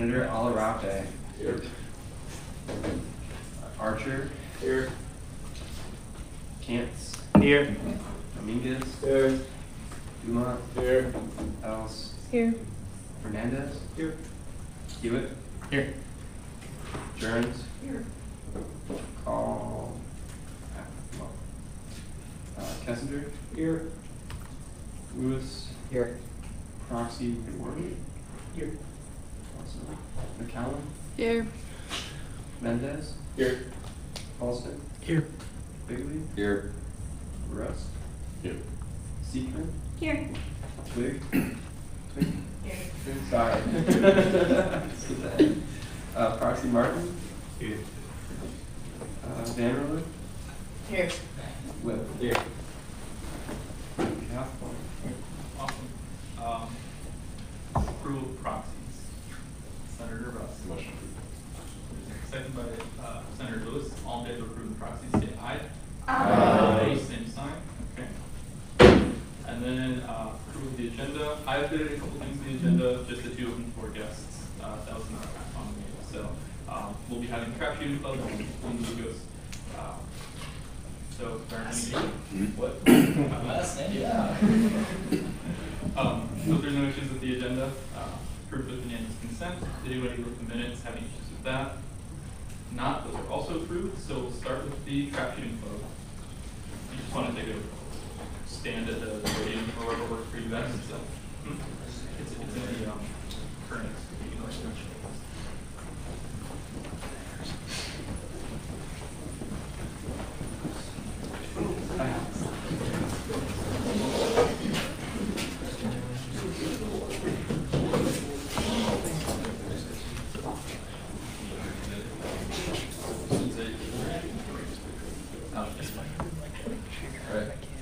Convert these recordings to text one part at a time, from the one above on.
Senator Alarape. Here. Archer. Here. Cantz. Here. Dominguez. Here. Dumont. Here. Els. Here. Hernandez. Here. Hewitt. Here. Jones. Here. Call. Kessinger. Here. Lewis. Here. Proxy Warden. Here. McCallum. Here. Mendez. Here. Paulson. Here. Bigley. Here. Rust. Here. Seekman. Here. Twig. Twig. Here. Sorry. Proxy Martin. Here. Vanderlip. Here. Whip. Here. Cathcart. Awesome. Approval of proxies. Senator Russ. Motion. Second by Senator Lewis. All in favor of approving the proxies, say aye. Aye. Opposed, same sign. Okay. And then approve the agenda. I updated a couple things in the agenda, just the two open for guests. That was not on the meeting. So we'll be having trap shooting club in Lucas. So if there aren't any, what? Yeah. If there's no issues with the agenda, approved with unanimous consent. Did anybody look at the minutes, have any issues with that? Not, those are also approved, so we'll start with the trap shooting club. You just want to take a stand at the podium or whatever works for you guys, so. It's in the current meeting resolution.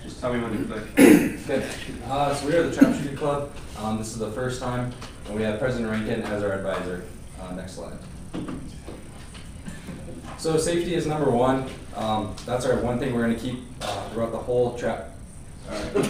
Just tell me when to click. Good. So we are the Trap Shooting Club. This is the first time, and we have President Rankin as our advisor. Next slide. So safety is number one. That's our one thing we're going to keep throughout the whole trap. So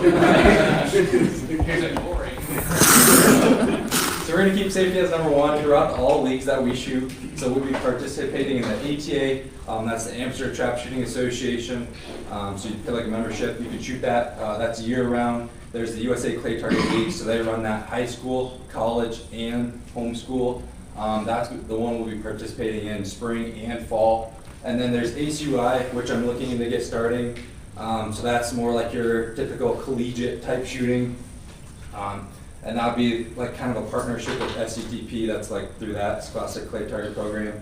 we're going to keep safety as number one throughout all leagues that we shoot. So we'll be participating in the ATA, that's the Amsterdam Trap Shooting Association. So you pay like a membership, you can shoot that. That's year round. There's the USA Clay Target League, so they run that high school, college, and homeschool. That's the one we'll be participating in spring and fall. And then there's ACUI, which I'm looking to get starting. So that's more like your typical collegiate type shooting. And that'll be like kind of a partnership with SCTP, that's like through that Classic Clay Target program.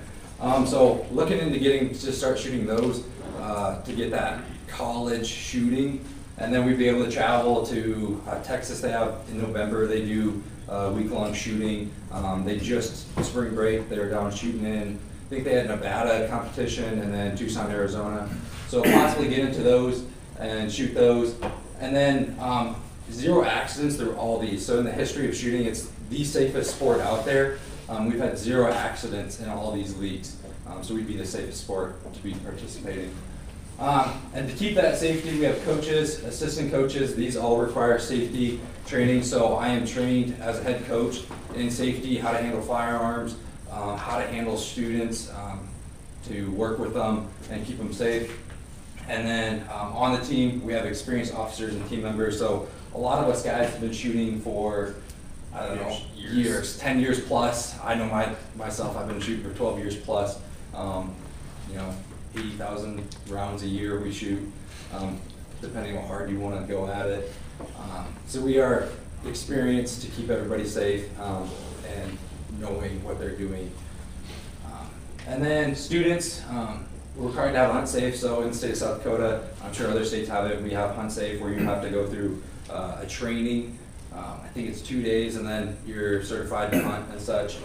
So looking into getting to start shooting those to get that college shooting. And then we'd be able to travel to Texas. They have in November, they do week-long shooting. They just spring break, they were down shooting in, I think they had Nevada competition and then Tucson, Arizona. So possibly get into those and shoot those. And then zero accidents through all these. So in the history of shooting, it's the safest sport out there. We've had zero accidents in all these leagues. So we'd be the safest sport to be participating. And to keep that safety, we have coaches, assistant coaches. These all require safety training. So I am trained as a head coach in safety, how to handle firearms, how to handle students, to work with them and keep them safe. And then on the team, we have experienced officers and team members. So a lot of us guys have been shooting for, I don't know, years, 10 years plus. I know myself, I've been shooting for 12 years plus. 80,000 rounds a year we shoot, depending how hard you want to go at it. So we are experienced to keep everybody safe and knowing what they're doing. And then students, we're required to have Hunt Safe. So in the state of South Dakota, I'm sure other states have it, we have Hunt Safe where you have to go through a training. I think it's 2 days and then you're certified to hunt and such.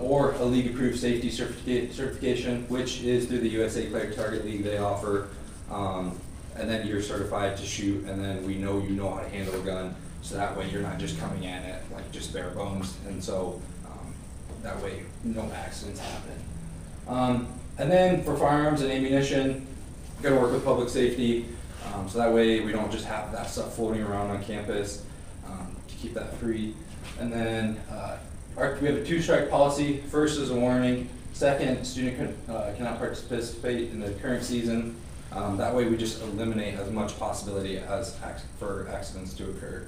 Or a league approved safety certification, which is through the USA Clay Target League they offer. And then you're certified to shoot, and then we know you know how to handle a gun. So that way you're not just coming at it like just bare bones. And so that way no accidents happen. And then for firearms and ammunition, got to work with public safety. So that way we don't just have that stuff floating around on campus to keep that free. And then we have a two-strike policy. First is a warning. Second, student cannot participate in the current season. That way we just eliminate as much possibility as for accidents to occur.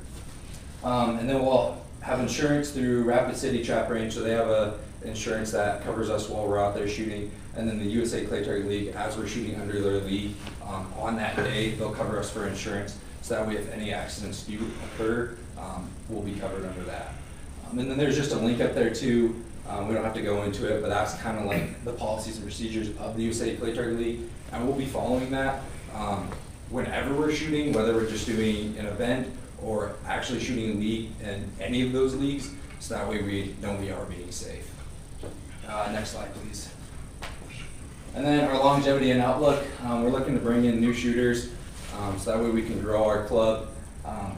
And then we'll have insurance through Rapid City Trap Range, so they have a insurance that covers us while we're out there shooting. And then the USA Clay Target League, as we're shooting under their league, on that day, they'll cover us for insurance. So that way if any accidents do occur, we'll be covered under that. And then there's just a link up there too. We don't have to go into it, but that's kind of like the policies and procedures of the USA Clay Target League. And we'll be following that whenever we're shooting, whether we're just doing an event or actually shooting a league in any of those leagues. So that way we know we are being safe. Next slide, please. And then our longevity and outlook. We're looking to bring in new shooters, so that way we can grow our club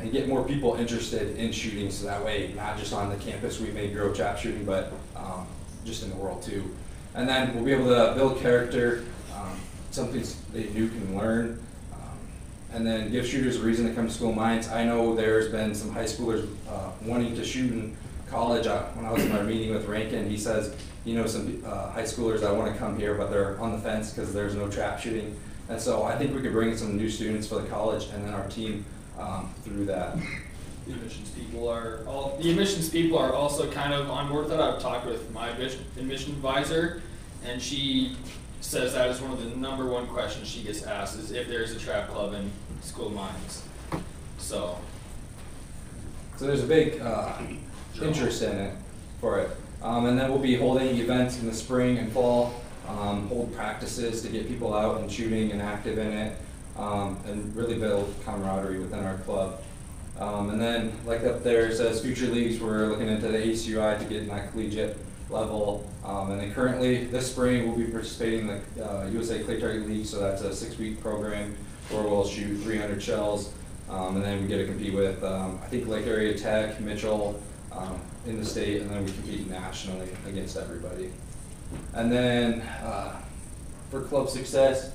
and get more people interested in shooting. So that way, not just on the campus, we may grow trap shooting, but just in the world too. And then we'll be able to build character, something they new can learn, and then give shooters a reason to come to School of Mines. I know there's been some high schoolers wanting to shoot in college. When I was in our meeting with Rankin, he says, you know, some high schoolers that want to come here, but they're on the fence because there's no trap shooting. And so I think we could bring in some new students for the college and then our team through that. The admissions people are also kind of on board with that. I've talked with my admission advisor, and she says that is one of the #1 questions she gets asked is if there's a trap club in School of Mines. So there's a big interest in it for it. And then we'll be holding events in the spring and fall, hold practices to get people out and shooting and active in it, and really build camaraderie within our club. And then, like up there it says future leagues, we're looking into the ACUI to get in that collegiate level. And then currently, this spring, we'll be participating in the USA Clay Target League, so that's a 6-week program where we'll shoot 300 shells. And then we get to compete with, I think, Lake Area Tech, Mitchell, in the state, and then we compete nationally against everybody. And then for club success,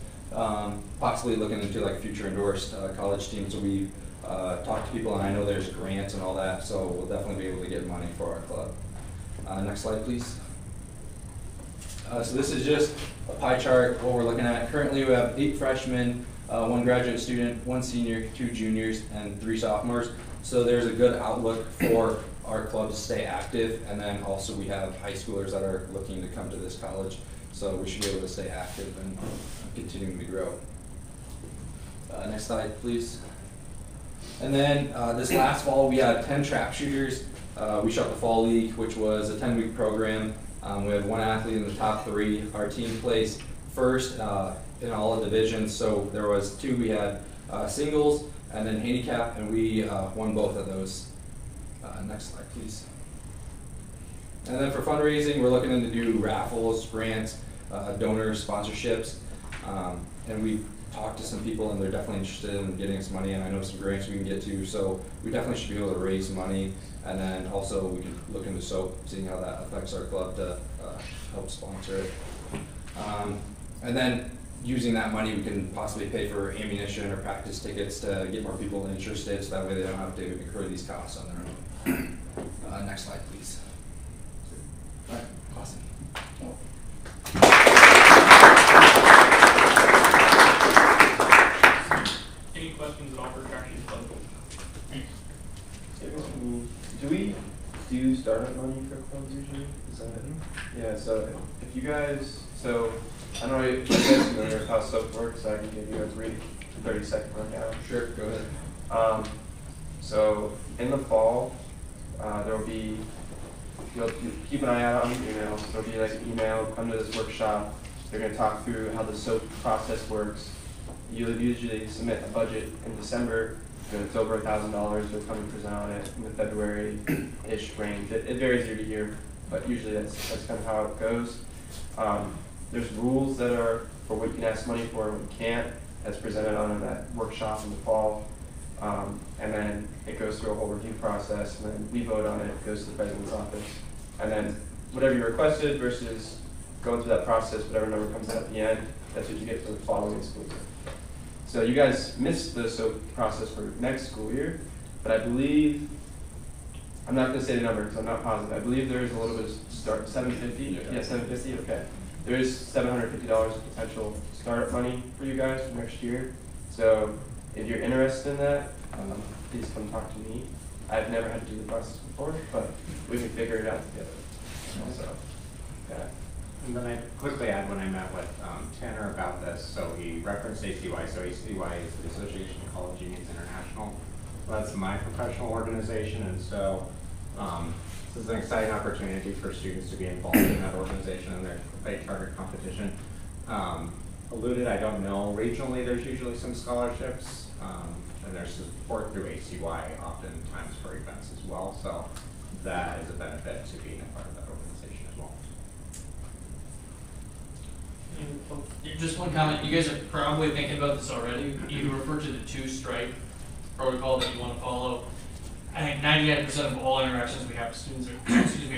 possibly looking into like future endorsed college teams. So we talk to people, and I know there's grants and all that, so we'll definitely be able to get money for our club. Next slide, please. So this is just a pie chart, what we're looking at. Currently we have 8 freshmen, 1 graduate student, 1 senior, 2 juniors, and 3 sophomores. So there's a good outlook for our club to stay active, and then also we have high schoolers that are looking to come to this college, so we should be able to stay active and continuing to grow. Next slide, please. And then this last fall we had 10 trap shooters. We shot the fall league, which was a 10-week program. We had 1 athlete in the top 3. Our team placed first in all the divisions, so there was 2. We had singles and then handicap, and we won both of those. Next slide, please. And then for fundraising, we're looking to do raffles, grants, donors, sponsorships, and we've talked to some people, and they're definitely interested in getting us money, and I know some grants we can get to, so we definitely should be able to raise money, and then also we can look into SOAP, seeing how that affects our club to help sponsor it. And then using that money, we can possibly pay for ammunition or practice tickets to get more people interested, so that way they don't have to incur these costs on their own. Next slide, please. All right, awesome. Any questions at all for Traction Club? Do we do startup money for clubs usually? Is that it? Yeah, so if you guys, so I don't know if you guys are familiar with how SOAP works, so I can give you a brief 30-second rundown. Sure, go ahead. So in the fall, there will be, you'll keep an eye out on the emails. There'll be like an email, come to this workshop. They're going to talk through how the SOAP process works. You'll usually submit a budget in December. When it's over $1,000, they'll come and present on it in the February-ish range. It varies year to year, but usually that's kind of how it goes. There's rules that are for what you can ask money for and what you can't, as presented on in that workshop in the fall. And then it goes through a whole review process, and then we vote on it, it goes to the president's office. And then whatever you requested versus going through that process, whatever number comes out at the end, that's what you get for the following school year. So you guys missed the SOAP process for next school year, but I believe I'm not gonna say the number because I'm not positive. I believe there is a little bit of start, 750? Yeah, 750, okay. There is $750 potential startup money for you guys for next year. So if you're interested in that, please come talk to me. I've never had to do the process before, but we can figure it out together. So, yeah. And then I quickly add when I met with Tanner about this, so he referenced ACY. So ACY is the Association of College Unions International. Well, that's my professional organization, and so this is an exciting opportunity for students to be involved in that organization and their target competition. Alluded, I don't know, regionally there's usually some scholarships, and there's support through ACY oftentimes for events as well, so that is a benefit to being a part of that organization as well. Just one comment, you guys are probably thinking about this already. You refer to the two-strike protocol that you want to follow. I think 99% of all interactions we have with students are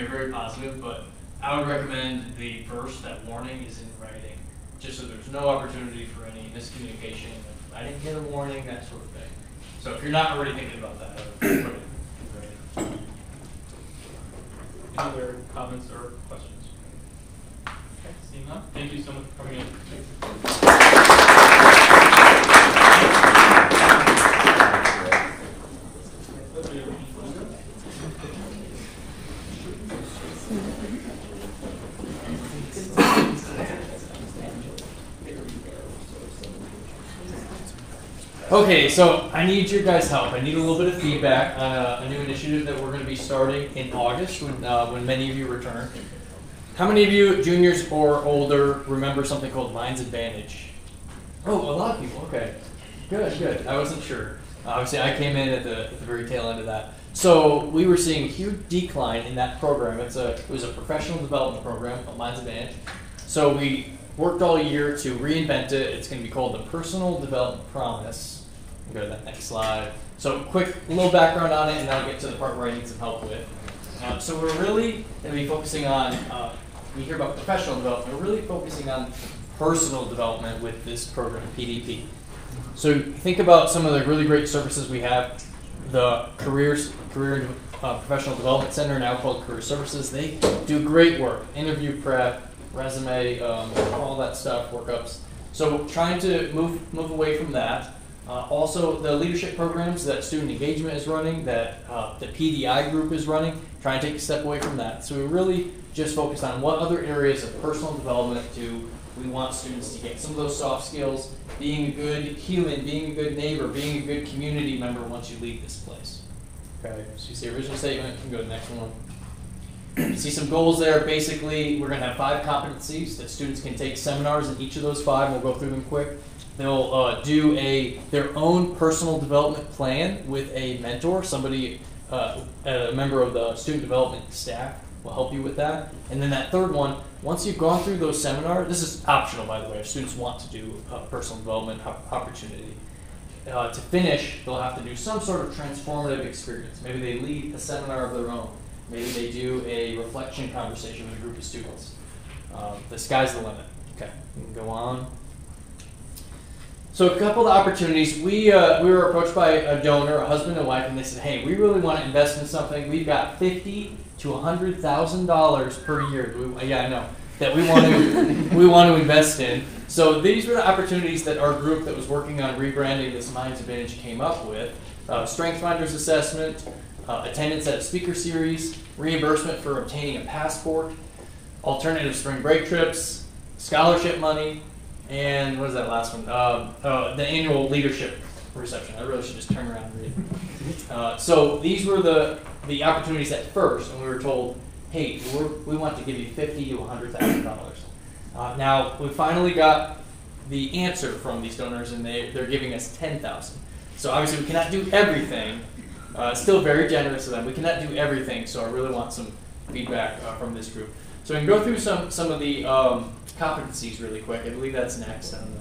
very positive, but I would recommend the first, that warning is in writing, just so there's no opportunity for any miscommunication. I didn't get a warning, that sort of thing. So if you're not already thinking about that, I would put it in writing. Any other comments or questions? Okay, seeing none, thank you so much for coming in. Okay, so I need your guys' help. I need a little bit of feedback on a new initiative that we're going to be starting in August when many of you return. How many of you, juniors or older, remember something called Lines Advantage? Oh, a lot of people. Okay, good. I wasn't sure. Obviously, I came in at the very tail end of that. So we were seeing a huge decline in that program. It was a professional development program called Lines Advantage. So we worked all year to reinvent it. It's going to be called the Personal Development Promise. Go to that next slide. So quick little background on it, and then I'll get to the part where I need some help with. So we're really going to be focusing on, we hear about professional development, we're really focusing on personal development with this program, PDP. So think about some of the really great services we have. The Career and Professional Development Center, now called Career Services, they do great work. Interview prep, resume, all that stuff, workups. So trying to move away from that. Also, the leadership programs that Student Engagement is running, that the PDI group is running, trying to take a step away from that. So we really just focused on what other areas of personal development do we want students to get. Some of those soft skills, being a good human, being a good neighbor, being a good community member once you leave this place. Okay, so you see original statement, you can go to the next one. You see some goals there. Basically, we're going to have 5 competencies that students can take seminars in each of those 5. We'll go through them quick. They'll do their own personal development plan with a mentor, somebody, a member of the student development staff will help you with that. And then that third one, once you've gone through those seminars, this is optional, by the way, if students want to do a personal development opportunity. To finish, they'll have to do some sort of transformative experience. Maybe they lead a seminar of their own. Maybe they do a reflection conversation with a group of students. The sky's the limit. Okay, we can go on. So a couple of opportunities. We were approached by a donor, a husband and wife, and they said, "Hey, we really want to invest in something. We've got $50,000 to $100,000 per year. I know that we want to invest in." So these were the opportunities that our group that was working on rebranding this Minds Advantage came up with: Strength Finders assessment, attendance at a speaker series, reimbursement for obtaining a passport, alternative spring break trips, scholarship money. And what is that last one? The annual leadership reception. I really should just turn around and read. So these were the opportunities at first, and we were told, "Hey, we want to give you $50,000 to $100,000." Now we finally got the answer from these donors, and they're giving us $10,000. So obviously we cannot do everything. Still very generous of them. We cannot do everything, so I really want some feedback from this group. So we can go through some of the competencies really quick. I believe that's next on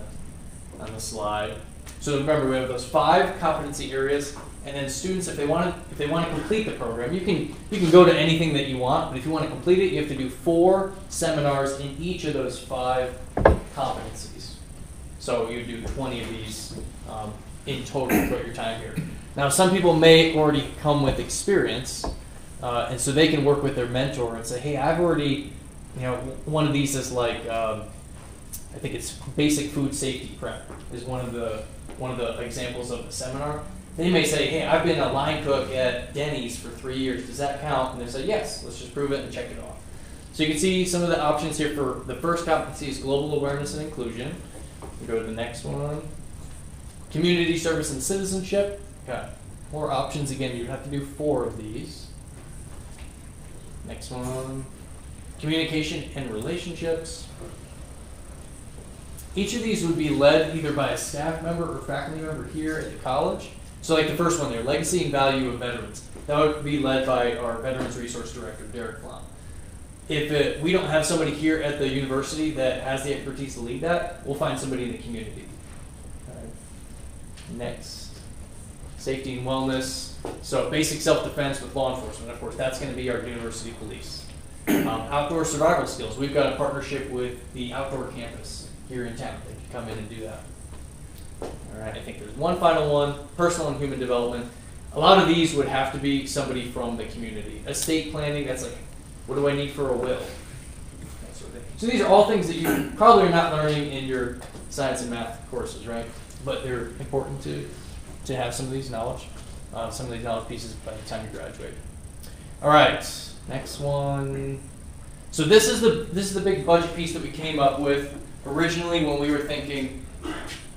the slide. So remember, we have those 5 competency areas, and then students, if they want to complete the program, you can go to anything that you want, but if you want to complete it, you have to do 4 seminars in each of those 5 competencies. So you do 20 of these in total throughout your time here. Now, some people may already come with experience. And so they can work with their mentor and say, hey, I've already, one of these is like, I think it's basic food safety prep is one of the examples of the seminar. They may say, hey, I've been a line cook at Denny's for 3 years. Does that count? And they say, yes, let's just prove it and check it off. So you can see some of the options here for the first competency is global awareness and inclusion. We go to the next one. Community service and citizenship. Got more options. Again, you'd have to do 4 of these. Next one. Communication and relationships. Each of these would be led either by a staff member or faculty member here at the college. So like the first one there, legacy and value of veterans. That would be led by our Veterans Resource Director, Derek Flom. If we don't have somebody here at the university that has the expertise to lead that, we'll find somebody in the community. Right. Next, safety and wellness. So basic self-defense with law enforcement. Of course, that's going to be our university police. Outdoor survival skills. We've got a partnership with the outdoor campus here in town. They can come in and do that. All right, I think there's one final one, personal and human development. A lot of these would have to be somebody from the community. Estate planning, that's like, what do I need for a will? That sort of thing. So these are all things that you probably are not learning in your science and math courses, right? But they're important to have some of these knowledge pieces by the time you graduate. All right, next one. So this is the big budget piece that we came up with originally when we were thinking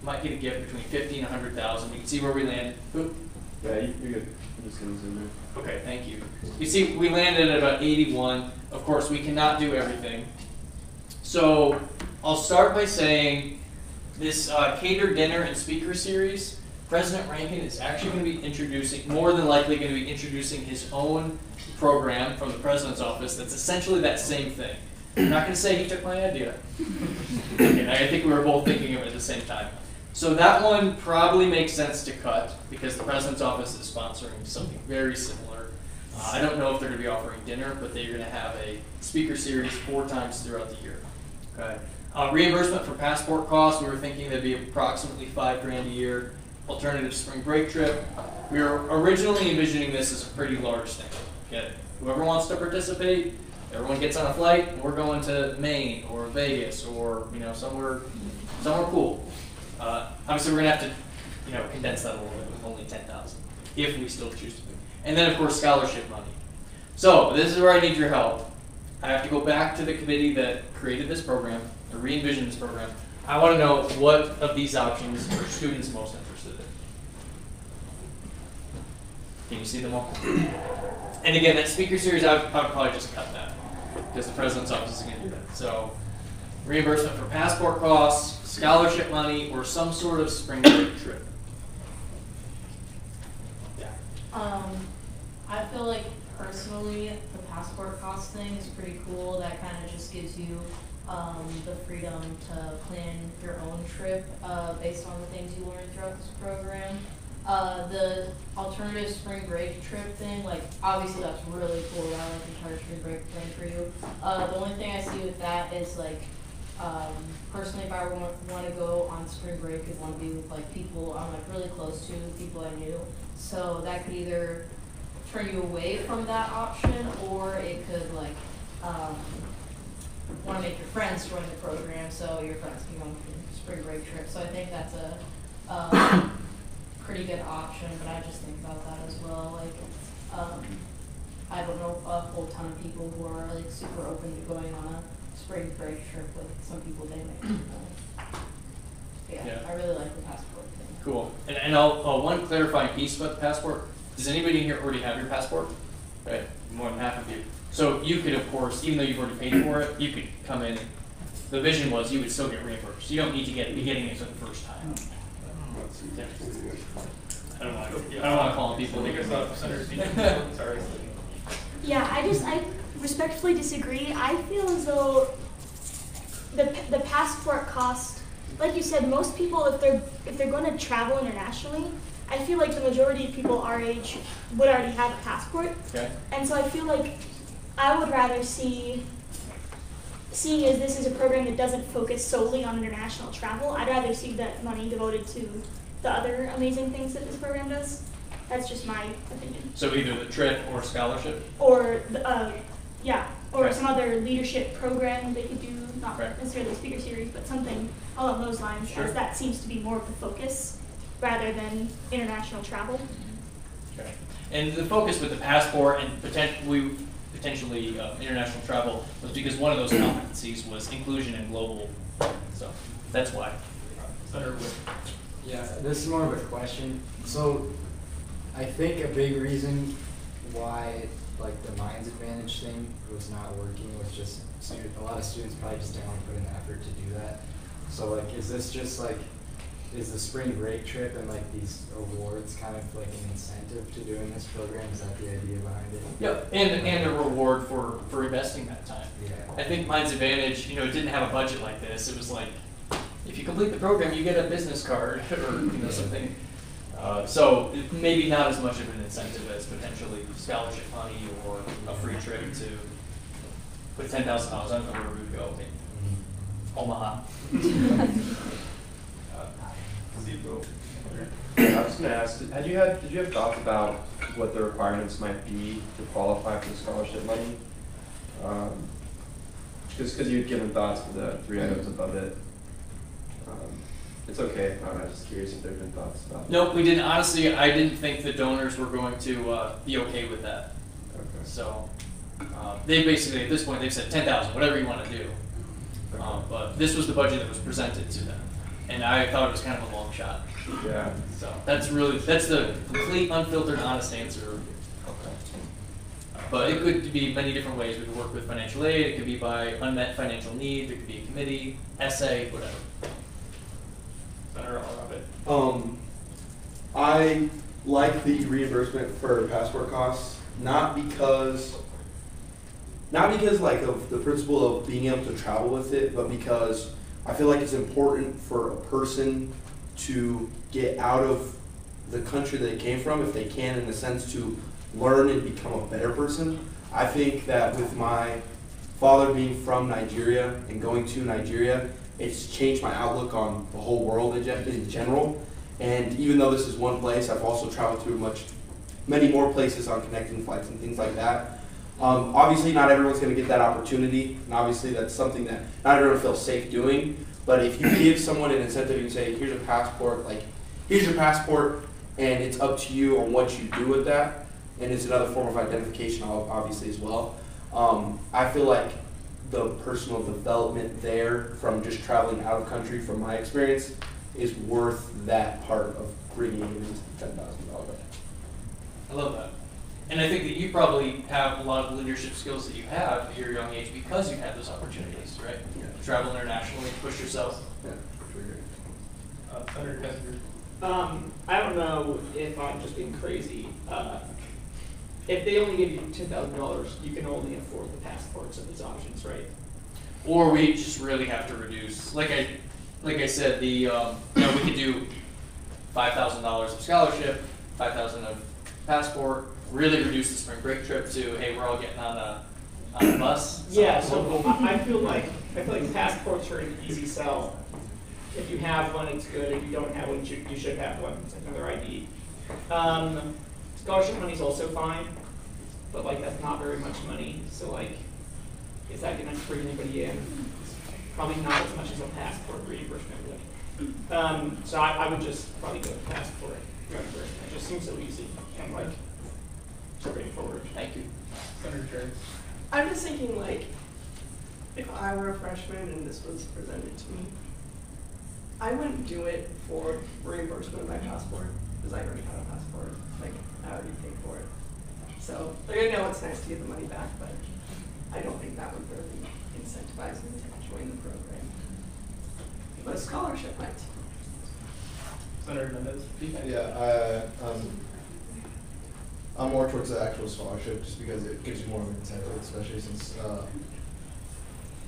might get a gift between 50 and 100,000. You can see where we landed. Oop. Yeah, you're good. I'm just gonna zoom in. Okay, thank you. You see, we landed at about 81. Of course, we cannot do everything. So I'll start by saying this catered dinner and speaker series, President Rankin is actually going to be introducing, more than likely going to be introducing his own program from the president's office that's essentially that same thing. I'm not going to say he took my idea. And I think we were both thinking of it at the same time. So that one probably makes sense to cut because the president's office is sponsoring something very similar. I don't know if they're going to be offering dinner, but they're going to have a speaker series 4 times throughout the year. Okay. Reimbursement for passport costs, we were thinking that'd be approximately $5,000 a year. Alternative spring break trip. We were originally envisioning this as a pretty large thing. Okay. Whoever wants to participate, everyone gets on a flight, and we're going to Maine or Vegas or somewhere cool. Obviously, we're gonna have to condense that a little bit with only 10,000 if we still choose to. And then, of course, scholarship money. So this is where I need your help. I have to go back to the committee that created this program, or re-envisioned this program. I want to know what of these options are students most interested in. Can you see them all? And again, that speaker series, I would probably just cut that because the president's office is going to do that. So reimbursement for passport costs, scholarship money, or some sort of spring break trip. Yeah. I feel like personally the passport cost thing is pretty cool. That kind of just gives you the freedom to plan your own trip based on the things you learn throughout this program. The alternative spring break trip thing, like obviously that's really cool. I like the entire spring break plan for you. The only thing I see with that is like personally, if I want to go on spring break, I'd want to be with like people I'm like really close to, people I knew. So that could either turn you away from that option, or it could like want to make your friends join the program, so your friends can go on a spring break trip. So I think that's a pretty good option, but I just think about that as well. Like, I don't know a whole ton of people who are like super open to going on a spring break trip with some people they may know. Yeah, I really like the passport thing. Cool. And I'll one clarifying piece about the passport. Does anybody here already have your passport? Right, more than half of you. So you could, of course, even though you've already paid for it, you could come in. The vision was you would still get reimbursed. You don't need to be getting it for the first time. I don't want to call people. Sorry. Yeah, I respectfully disagree. I feel as though the passport cost, like you said, most people if they're going to travel internationally, I feel like the majority of people our age would already have a passport. Okay. And so I feel like I would rather seeing as this is a program that doesn't focus solely on international travel, I'd rather see that money devoted to the other amazing things that this program does. That's just my opinion. So either the trip or scholarship? Or, or Okay. some other leadership program they could do, not Okay. necessarily a speaker series, but something along those lines, Sure. as that seems to be more of the focus rather than international travel. Okay. And the focus with the passport and potentially international travel was because one of those competencies was inclusion and global. So that's why. Senator Witt. Yeah, this is more of a question. So, I think a big reason why like the Minds Advantage thing was not working was just a lot of students probably just didn't want to put in the effort to do that. So like, is this just like, is the spring break trip and like these awards kind of like an incentive to doing this program? Is that the idea behind it? Yep. And a reward for investing that time. Yeah. I think Minds Advantage, it didn't have a budget like this. It was like, if you complete the program, you get a business card or something. So maybe not as much of an incentive as potentially scholarship money or a free trip to put $10,000. I don't know where we would go. Omaha. Steve Will. I was gonna ask, did you have thoughts about what the requirements might be to qualify for the scholarship money? Just because you'd given thoughts for the 3 items above it. It's okay, I'm just curious if there've been thoughts about that. Nope, we didn't. Honestly, I didn't think the donors were going to be okay with that. Okay. So they basically, at this point, they've said 10,000, whatever you want to do. But this was the budget that was presented to them. And I thought it was kind of a long shot. Yeah. So that's the complete, unfiltered, honest answer. But it could be many different ways. We could work with financial aid. It could be by unmet financial need. There could be a committee, essay, whatever. Senator Alrabbit. I like the reimbursement for passport costs, not because like of the principle of being able to travel with it, but because I feel like it's important for a person to get out of the country they came from, if they can, in the sense to learn and become a better person. I think that with my father being from Nigeria and going to Nigeria, it's changed my outlook on the whole world in general. And even though this is one place, I've also traveled through many more places on connecting flights and things like that. Obviously, not everyone's going to get that opportunity, and obviously that's something that not everyone feels safe doing. But if you give someone an incentive and say, here's a passport, here's your passport, and it's up to you on what you do with that, and it's another form of identification, obviously, as well. I feel like the personal development there from just traveling out of country, from my experience, is worth that part of bringing it into the $10,000. I love that. And I think that you probably have a lot of the leadership skills that you have at your young age because you've had those opportunities, right? Yeah. Travel internationally, push yourself. Yeah, for sure. Senator Kessinger. I don't know if I'm just being crazy. If they only give you $10,000, you can only afford the passports of these options, right? Or we just really have to reduce, like I said, we could do $5,000 of scholarship, $5,000 of passport, really reduce the spring break trip to, hey, we're all getting on a bus. Yeah, so I feel like passports are an easy sell. If you have one, it's good. If you don't have one, you should have one. It's like another ID. Scholarship money is also fine, but that's not very much money. So is that going to bring anybody in? Probably not as much as a passport reimbursement would. So I would just probably go with passport reimbursement. It just seems so easy and straightforward. Thank you. Senator Cherry. I'm just thinking if I were a freshman and this was presented to me, I wouldn't do it for reimbursement of my passport because I already have a passport. I already paid for it. So I know it's nice to get the money back, but I don't think that would really incentivize me to join the program. But a scholarship might. Senator Mendez. Yeah, I'm more towards the actual scholarship just because it gives you more of an incentive, especially since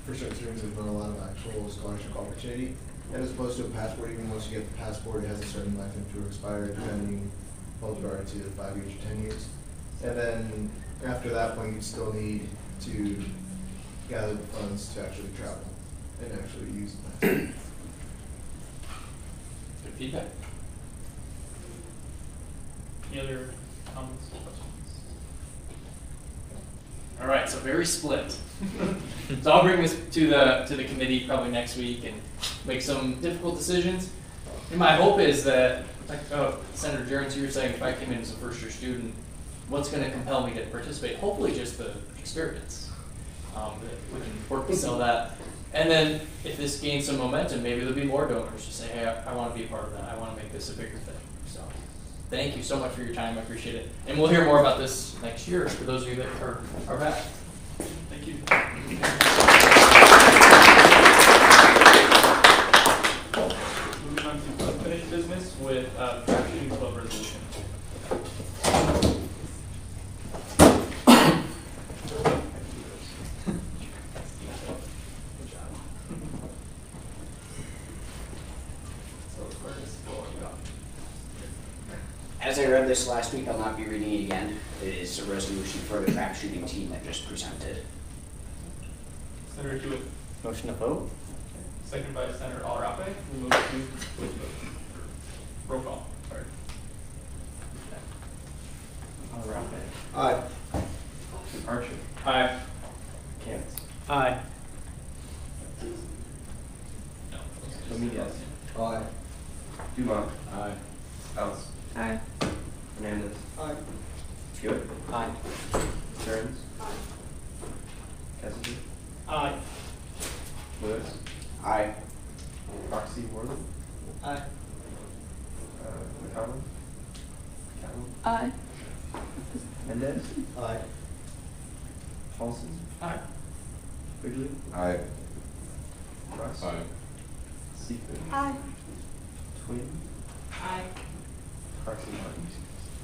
for certain students there's been a lot of actual scholarship opportunity. And as opposed to a passport, even once you get the passport, it has a certain lifetime to expire depending with regard to 5 years or 10 years. And then after that point, you still need to gather the funds to actually travel and actually use the passport. Good feedback. Any other comments or questions? All right, so very split. So I'll bring this to the committee probably next week and make some difficult decisions. And my hope is that, like Senator Jones, you were saying, if I came in as a first-year student, what's going to compel me to participate? Hopefully just the experience. That we can work to sell that. And then if this gains some momentum, maybe there'll be more donors to say, hey, I want to be a part of that. I want to make this a bigger thing. So thank you so much for your time. I appreciate it. And we'll hear more about this next year for those of you that are back. Thank you. Moving on to unfinished business with trap shooting club resolution. As I read this last week, I'll not be reading it again. It is a resolution for the trap shooting team that just presented. Senator Hewitt. Motion to vote? Second by Senator Alrape. We move to voice vote. Roll call. Sorry. Alrape. Aye. Archer. Aye. Cantz. Aye. No. Dominguez. Aye. Dumont. Aye. Else. Aye. Hernandez. Aye. Hewitt. Aye. Stearns. Kessinger. Aye. Lewis. Aye. Roxy Worley. Aye. McCollum. Aye. Mendez. Aye. Paulson. Aye. Quigley. Aye. Russ. Aye. Seafood. Aye. Twin. Aye. Carson Martin.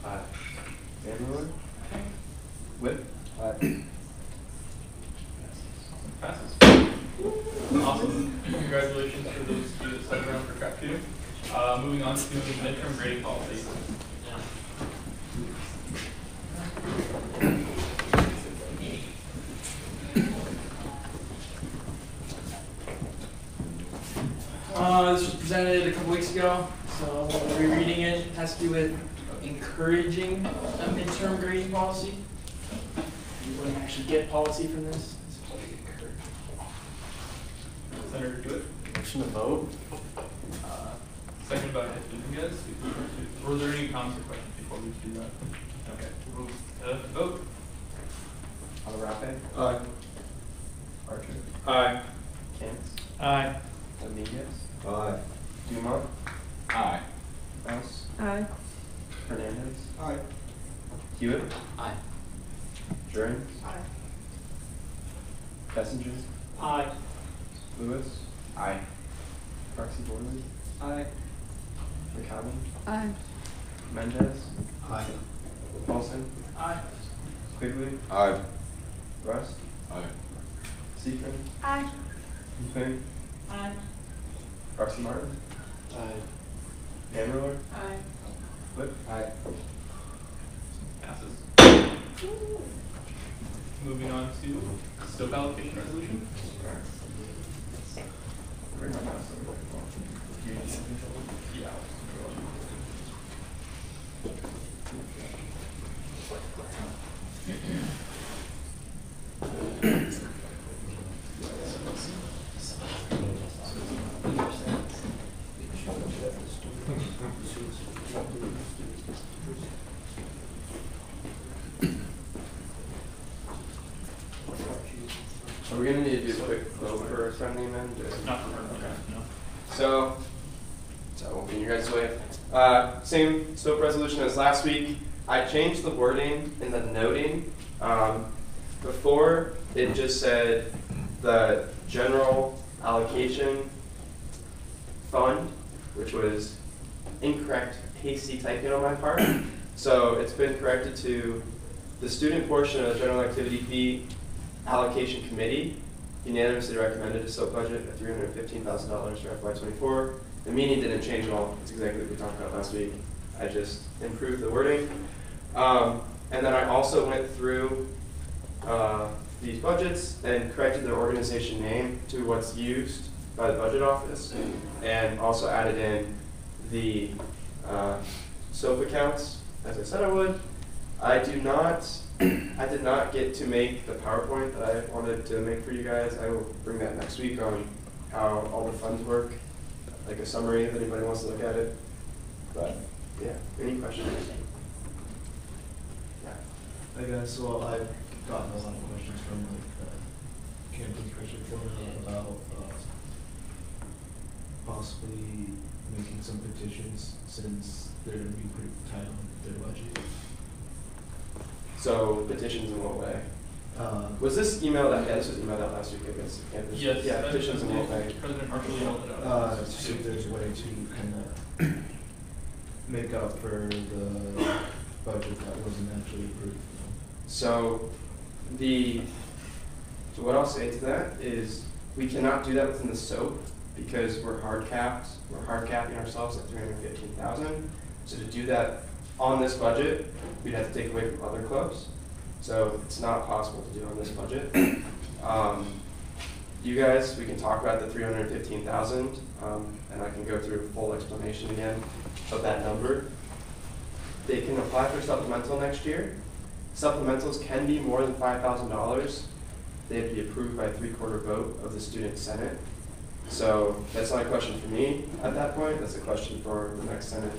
Aye. Van Miller. Whip. Aye. Passes. Awesome. Congratulations for those two that stuck around for trap shooting. Moving on to midterm grading policy. This was presented a couple weeks ago, so rereading it. It has to do with encouraging a midterm grading policy. You wouldn't actually get policy from this. It's what we encourage. Senator Hewitt. Motion to vote. Second by Dominguez. Were there any comments or questions before we do that? Okay. We'll move to vote. Alrape. Aye. Archer. Aye. Cantz. Aye. Dominguez. Aye. Dumont. Aye. Else. Aye. Hernandez. Aye. Hewitt. Aye. Jones. Aye. Kessinger. Aye. Lewis. Aye. Roxy Worley. Aye. McCollum. Aye. Mendez. Aye. Paulson. Aye. Quigley. Aye. Rust. Aye. Seacon. Aye. Quinn. Aye. Roxy Martin. Aye. Van Miller. Aye. Whip. Aye. Passes. Moving on to SOAP allocation resolution. Yeah. Are we gonna need to do a quick vote for a friendly amendment? Not for her, okay, no. So I won't be in your guys' way. Same SOAP resolution as last week. I changed the wording in the noting. Before, it just said the general allocation fund, which was incorrect, hasty typing on my part. So it's been corrected to the student portion of the general activity fee allocation committee unanimously recommended a SOAP budget of $315,000 for FY24. The meaning didn't change at all. It's exactly what we talked about last week. I just improved the wording. And then I also went through these budgets and corrected the organization name to what's used by the budget office, and also added in the SOAP accounts as I said I would. I did not get to make the PowerPoint that I wanted to make for you guys. I will bring that next week on how all the funds work, like a summary if anybody wants to look at it. But yeah, any questions? Yeah. I guess, well, I've gotten a lot of questions from like campus Christian about possibly making some petitions since they're going to be pretty tight on their budget. So petitions in what way? Was this emailed out? Yeah, this was emailed out last week, I guess. Campus. Yes. Yeah, petitions in what way? President Marshall emailed it out. To see if there's a way to kind of make up for the budget that wasn't actually approved. So what I'll say to that is we cannot do that within the SOAP because we're hard capped. We're hard capping ourselves at 315,000. So to do that on this budget, we'd have to take away from other clubs. So it's not possible to do on this budget. You guys, we can talk about the 315,000, and I can go through a full explanation again of that number. They can apply for supplemental next year. Supplementals can be more than $5,000. They have to be approved by a 3/4 vote of the student senate. So that's not a question for me at that point. That's a question for the next senate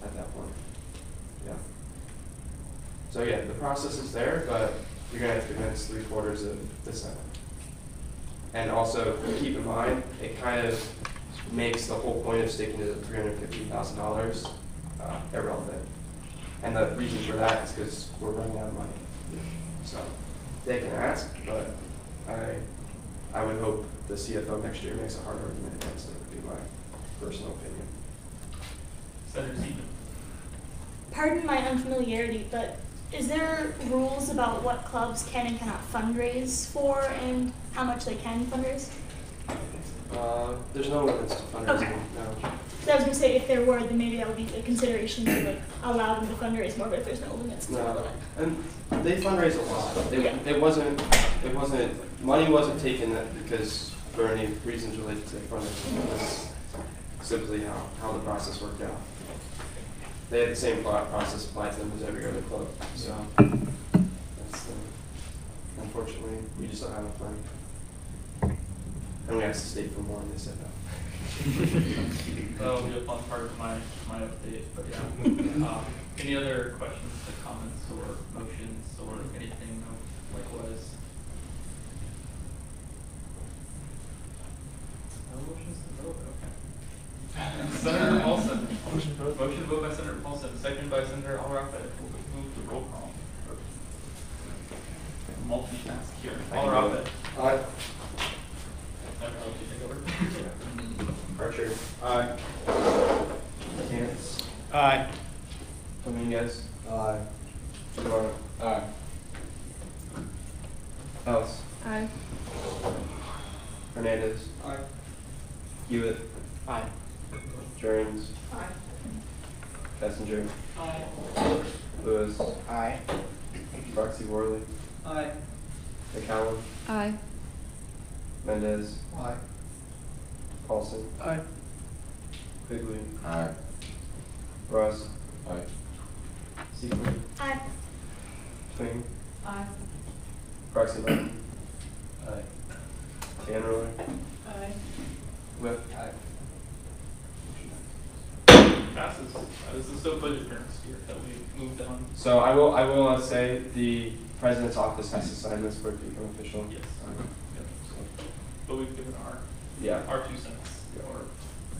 at that point. Yeah. So yeah, the process is there, but you're gonna have to convince 3/4 of the senate. And also keep in mind, it kind of makes the whole point of sticking to the $350,000 irrelevant. And the reason for that is because we're running out of money. So they can ask, but I would hope the CFO next year makes a hard argument against it, would be my personal opinion. Senator Seaman. Pardon my unfamiliarity, but is there rules about what clubs can and cannot fundraise for and how much they can fundraise? There's no limits to fundraising, Okay. no. So I was gonna say if there were, then maybe that would be a consideration to like allow them to fundraise more, but if there's no limits, it's not No, limit. and they fundraise a lot. Yeah. It wasn't, money wasn't taken because for any reasons related to fundraising. It was simply how the process worked out. They had the same process applied to them as every other club. So that's unfortunately, we just don't have enough money. And we asked the state for more, and they said no. That'll be a fun part of my update, but yeah. Any other questions, like comments, or motions, or anything likewise? No motions to vote, okay. Senator Paulson, motion to vote by Senator Paulson, second by Senator Alrafa. We'll move to roll call. Multitask here. Alrafa. Aye. Senator, I'll let you take over. Archer. Aye. Cantz. Aye. Dominguez. Aye. Guevara. Aye. Ellis. Aye. Hernandez. Aye. Hewitt. Aye. Jones. Aye. Kessinger. Aye. Lewis. Aye. Roxy Worley. Aye. McCallum. Aye. Mendez. Aye. Paulson. Aye. Quigley. Aye. Russ. Aye. Sequin. Aye. Twing. Aye. Proxy Martin. Aye. Tanner. Aye. Whip. Aye. Passes. This is so budget for next year that we moved on. So I will say the president's office has to sign this for it to become official. Yes. Yep, so, But we've given yeah. our 2 cents, or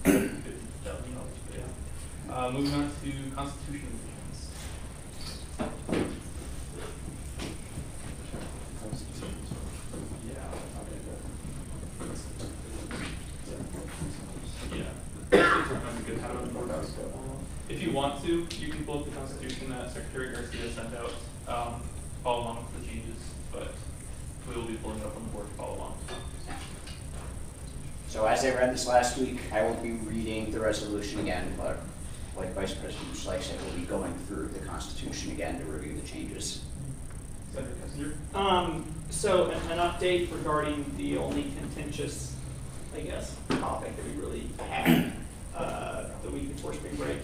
50,000 dollars, but yeah. Moving on to constitution revisions. If you want to, you can pull up the Constitution that Secretary Garcia sent out, follow along with the changes, but we will be pulling it up on the board to follow along. So as I read this last week, I won't be reading the resolution again, but like Vice President Schleich said, we'll be going through the Constitution again to review the changes. Senator Kessinger? So an update regarding the only contentious, I guess, topic that we really had the week before spring break.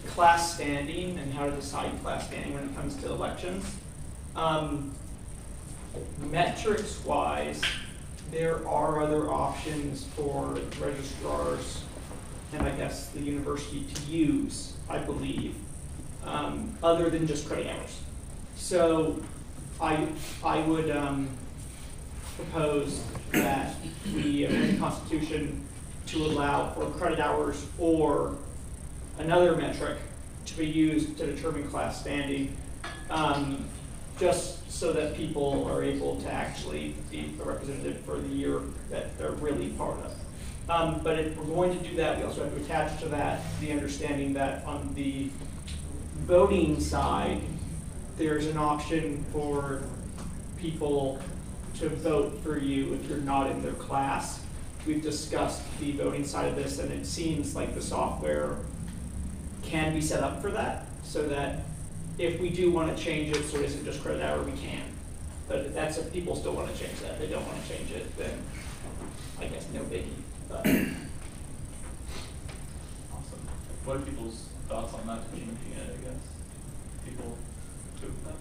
class standing and how to decide class standing when it comes to elections. Metrics wise, there are other options for registrars and I guess the university to use, I believe, other than just credit hours. So I would propose that we amend the Constitution to allow for credit hours or another metric to be used to determine class standing, just so that people are able to actually be a representative for the year that they're really part of. But if we're going to do that, we also have to attach to that the understanding that on the voting side, there's an option for people to vote for you if you're not in their class. We've discussed the voting side of this, and it seems like the software can be set up for that, so that if we do want to change it so it isn't just credit hour, we can. But that's if people still want to change that. If they don't want to change it, then I guess no biggie. But Awesome. What are people's thoughts on that changing it, I guess? People good with that?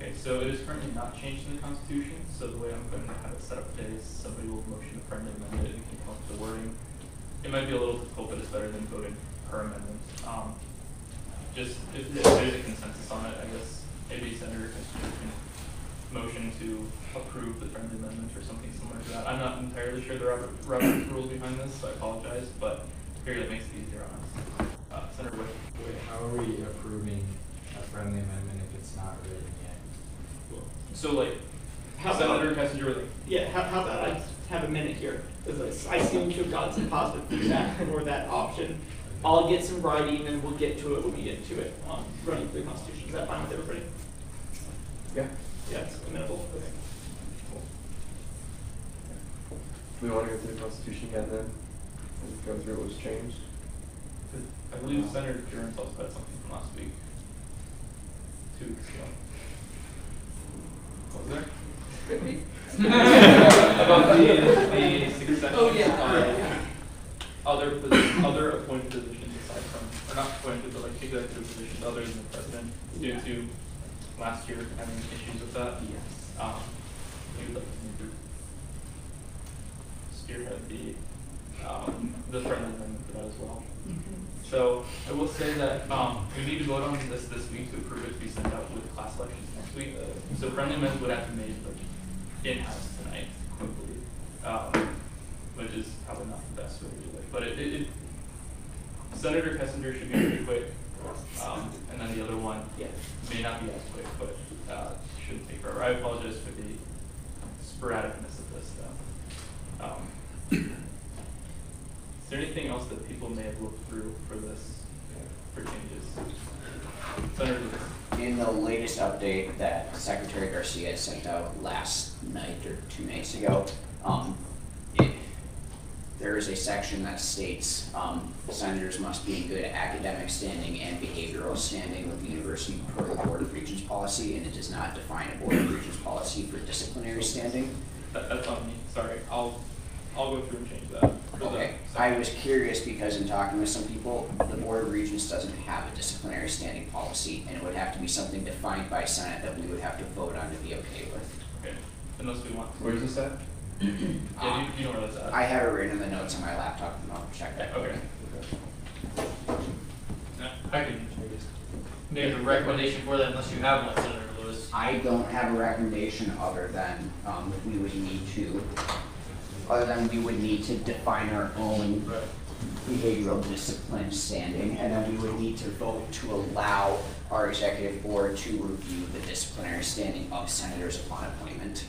Okay, so it is currently not changed in the Constitution, so the way I'm going to have it set up today is somebody will motion a friendly amendment and can come up with the wording. It might be a little difficult, but it's better than voting per amendment. Just if there's a consensus on it, I guess maybe Senator Kissinger can motion to approve the friendly amendment or something similar to that. I'm not entirely sure the Robert's rules behind this, so I apologize, but here that makes it easier on us. Senator Witt. Wait, how are we approving a friendly amendment if it's not written yet? So like, How Senator about- Kissinger, like, yeah, how about I have a minute here? Because I seem to have gotten some positive feedback for that option. I'll get some writing and we'll get to it when we get to it on running through the Constitution. Is that fine with everybody? Yeah. Yeah, it's amenable. Okay. Cool. Do we want to go through the Constitution again then? And go through what was changed? I believe Senator Durant also had something from last week. 2 weeks ago. What was there? About the succession. Oh, yeah. Other appointed positions aside from, or not appointed, but like executive positions other than the president, due to last year having issues with that. Yes. We would like to spearhead the friendly amendment for that as well. So I will say that we need to vote on this week to approve it to be sent out with class elections next week. So friendly amendment would have to be made like in-house tonight quickly, which is probably not the best way to do it. But it Senator Kissinger should be pretty quick, and then the other one may not be as quick, but shouldn't take forever. I apologize for the sporadicness of this stuff. Is there anything else that people may have looked through for this, for changes? Senator Lucas. In the latest update that Secretary Garcia sent out last night or 2 nights ago, there is a section that states senators must be in good academic standing and behavioral standing with the university per the Board of Regents policy, and it does not define a Board of Regents policy for disciplinary standing. That's on me. Sorry, I'll go through and change that. Okay. I was curious because in talking with some people, the Board of Regents doesn't have a disciplinary standing policy, and it would have to be something defined by Senate that we would have to vote on to be okay with. Okay, unless we want. Where's this at? Yeah, you know where that's at. I have it written in the notes on my laptop, and I'll check that. Okay. I can make a recommendation for that unless you have one, Senator Lewis. I don't have a recommendation other than we would need to define our own behavioral discipline standing, and then we would need to vote to allow our executive board to review the disciplinary standing of senators upon appointment,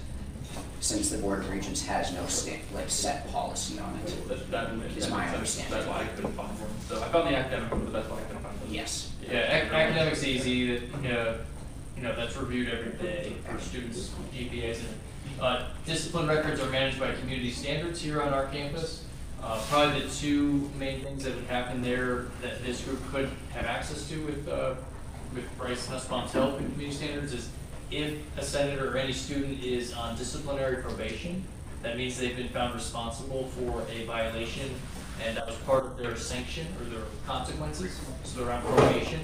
since the Board of Regents has no set policy on it. That is my understanding. That's why I couldn't find one. So I found the academic one, but that's why I couldn't find one. Yes. Yeah, academics easy. You know that's reviewed every day for students' GPAs. And discipline records are managed by community standards here on our campus. Probably the 2 main things that would happen there that this group could have access to with Bryce Nussbaum's help in community standards is if a senator or any student is on disciplinary probation, that means they've been found responsible for a violation and that was part of their sanction or their consequences, so around probation,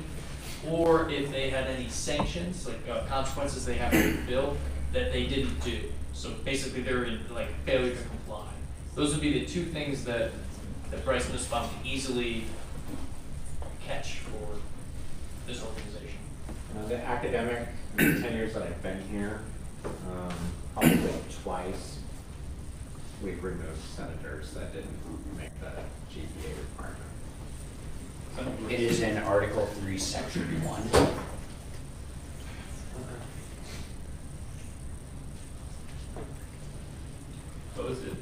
or if they had any sanctions, like consequences they have to fulfill that they didn't do. So basically they're in like failure to comply. Those would be the two things that Bryce and Nussbaum can easily catch for this organization. The academic, in the 10 years that I've been here, probably twice, we've removed senators that didn't make the GPA requirement. It is in Article 3, Section 1. Oh, is it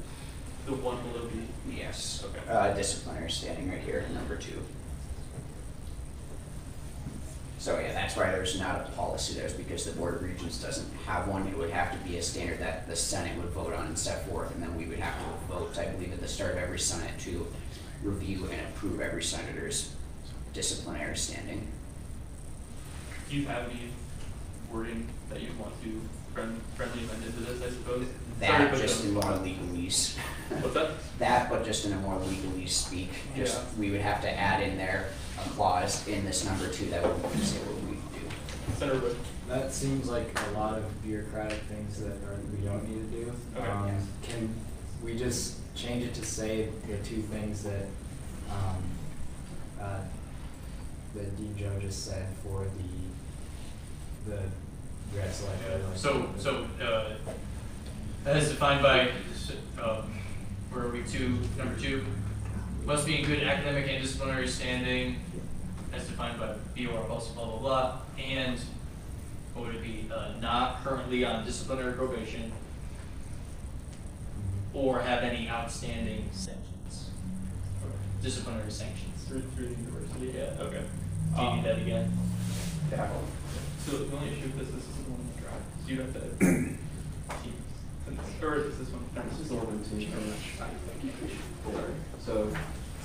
the one below B? Yes. Okay. Disciplinary standing right here, number 2. So yeah, that's why there's not a policy there, is because the Board of Regents doesn't have one. It would have to be a standard that the Senate would vote on and set forth, and then we would have to vote, I believe, at the start of every Senate to review and approve every senator's disciplinary standing. Do you have any wording that you want to friendly amend into this, I suppose? That just in more legalese. What's that? That, but just in a more legalese speak. Just, Yeah. we would have to add in there a clause in this number 2 that would say what we do. Senator Wood. That seems like a lot of bureaucratic things that we don't need to do. Okay. Can we just change it to say the two things that, that Dean Joe just said for the grad select? As defined by, where are we, number 2, must be in good academic and disciplinary standing, as defined by BOR policy, blah, blah, blah, and what would it be, not currently on disciplinary probation, or have any outstanding sanctions, or disciplinary sanctions. Through the university, yeah, okay. Do you need that again? Yeah. So the only issue with this is the one that drive, so you have to, or is this one? This is the one with team. So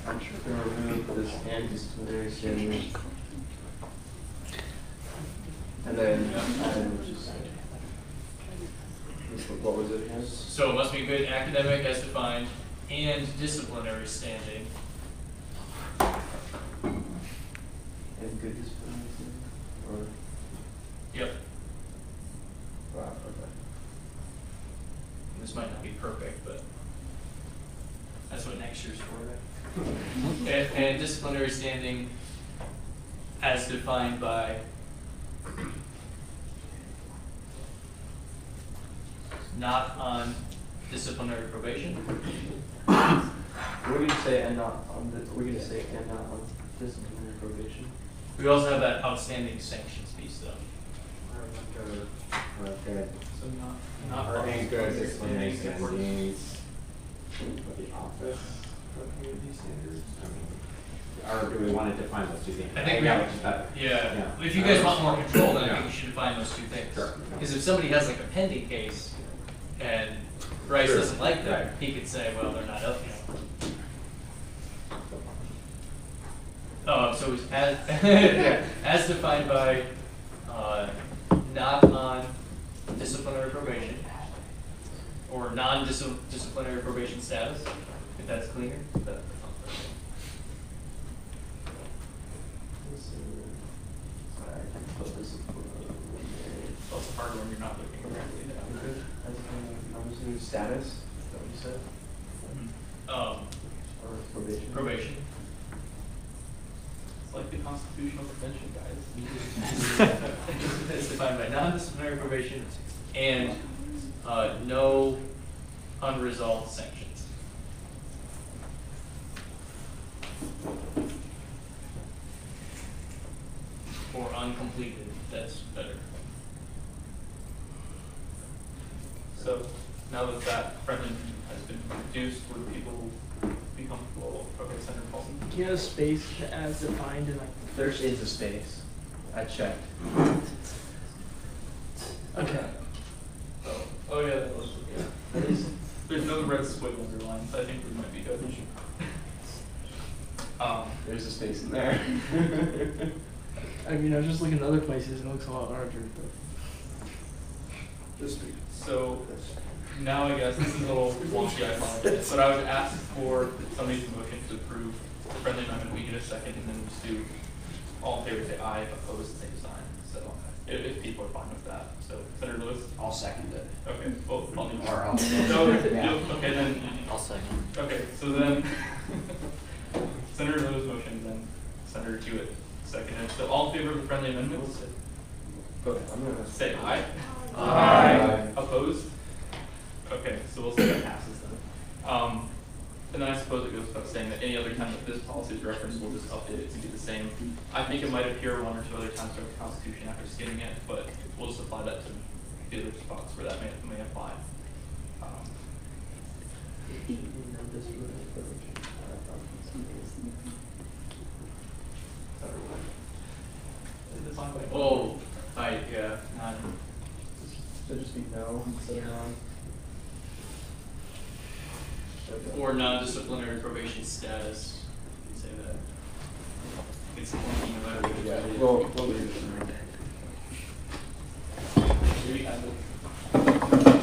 I'm sure we're gonna remove this and disciplinary standing. And then, what was it again? So it must be good academic as defined and disciplinary standing. And good disciplinary standing? Or, Yep. wow, okay. This might not be perfect, but that's what next year's for, right? And disciplinary standing as defined by not on disciplinary probation. We're gonna say and not on the, we're gonna say and not on disciplinary probation. We also have that outstanding sanctions piece though. Good. So not Or any good disciplinary standings for the office of community standards? I mean, or do we want to define those two things? I think we Yeah, have, which is better. yeah, if you guys want more control, then I Yeah. think you should define those two things. Sure. Because if somebody has like a pending case and Bryce Sure. doesn't like them, Right. he could say, well, they're not up, so it's as, as defined by, not on disciplinary probation or non-disciplinary probation status, if that's cleaner. It's also harder when you're not looking correctly down. I'm assuming status, is that what you said? Or probation? Probation. It's like the constitutional convention, guys. It's defined by non-disciplinary probation and no unresolved sanctions. Or uncompleted, that's better. So now that that friendly has been reduced, would people be comfortable? Okay, Senator Paulson. Do you have a space as defined in like? There is a space. I checked. Okay. Oh yeah, that was, yeah. There's no red squiggle underlined, so I think we might be good. There's a space in there. I mean, I was just looking at other places and it looks a lot larger, but. Just So now I guess this is a little wonky, I apologize, but I would ask for somebody's motion to approve the friendly amendment. We get a second, and then just do all in favor, say aye, opposed, same sign. So if people are fine with that. So Senator Lewis? I'll second it. Okay, well, I'll do Or I'll- No, Yeah. okay, then, I'll second. okay, so then Senator Lewis motion, then Senator Hewitt seconded. So all in favor of the friendly amendments? Go ahead, I'm gonna Say aye. Aye. Opposed? Okay, so we'll say that passes then. And then I suppose it goes without saying that any other time that this policy is referenced, we'll just update it to be the same. I think it might appear one or two other times throughout the Constitution after skimming it, but we'll just apply that to the other spots where that may apply. Is this on? Oh, yeah. Should just be no instead of non. Or non-disciplinary probation status, you can say that. It's one no matter what. Yeah, we'll leave it in there. Do we have it?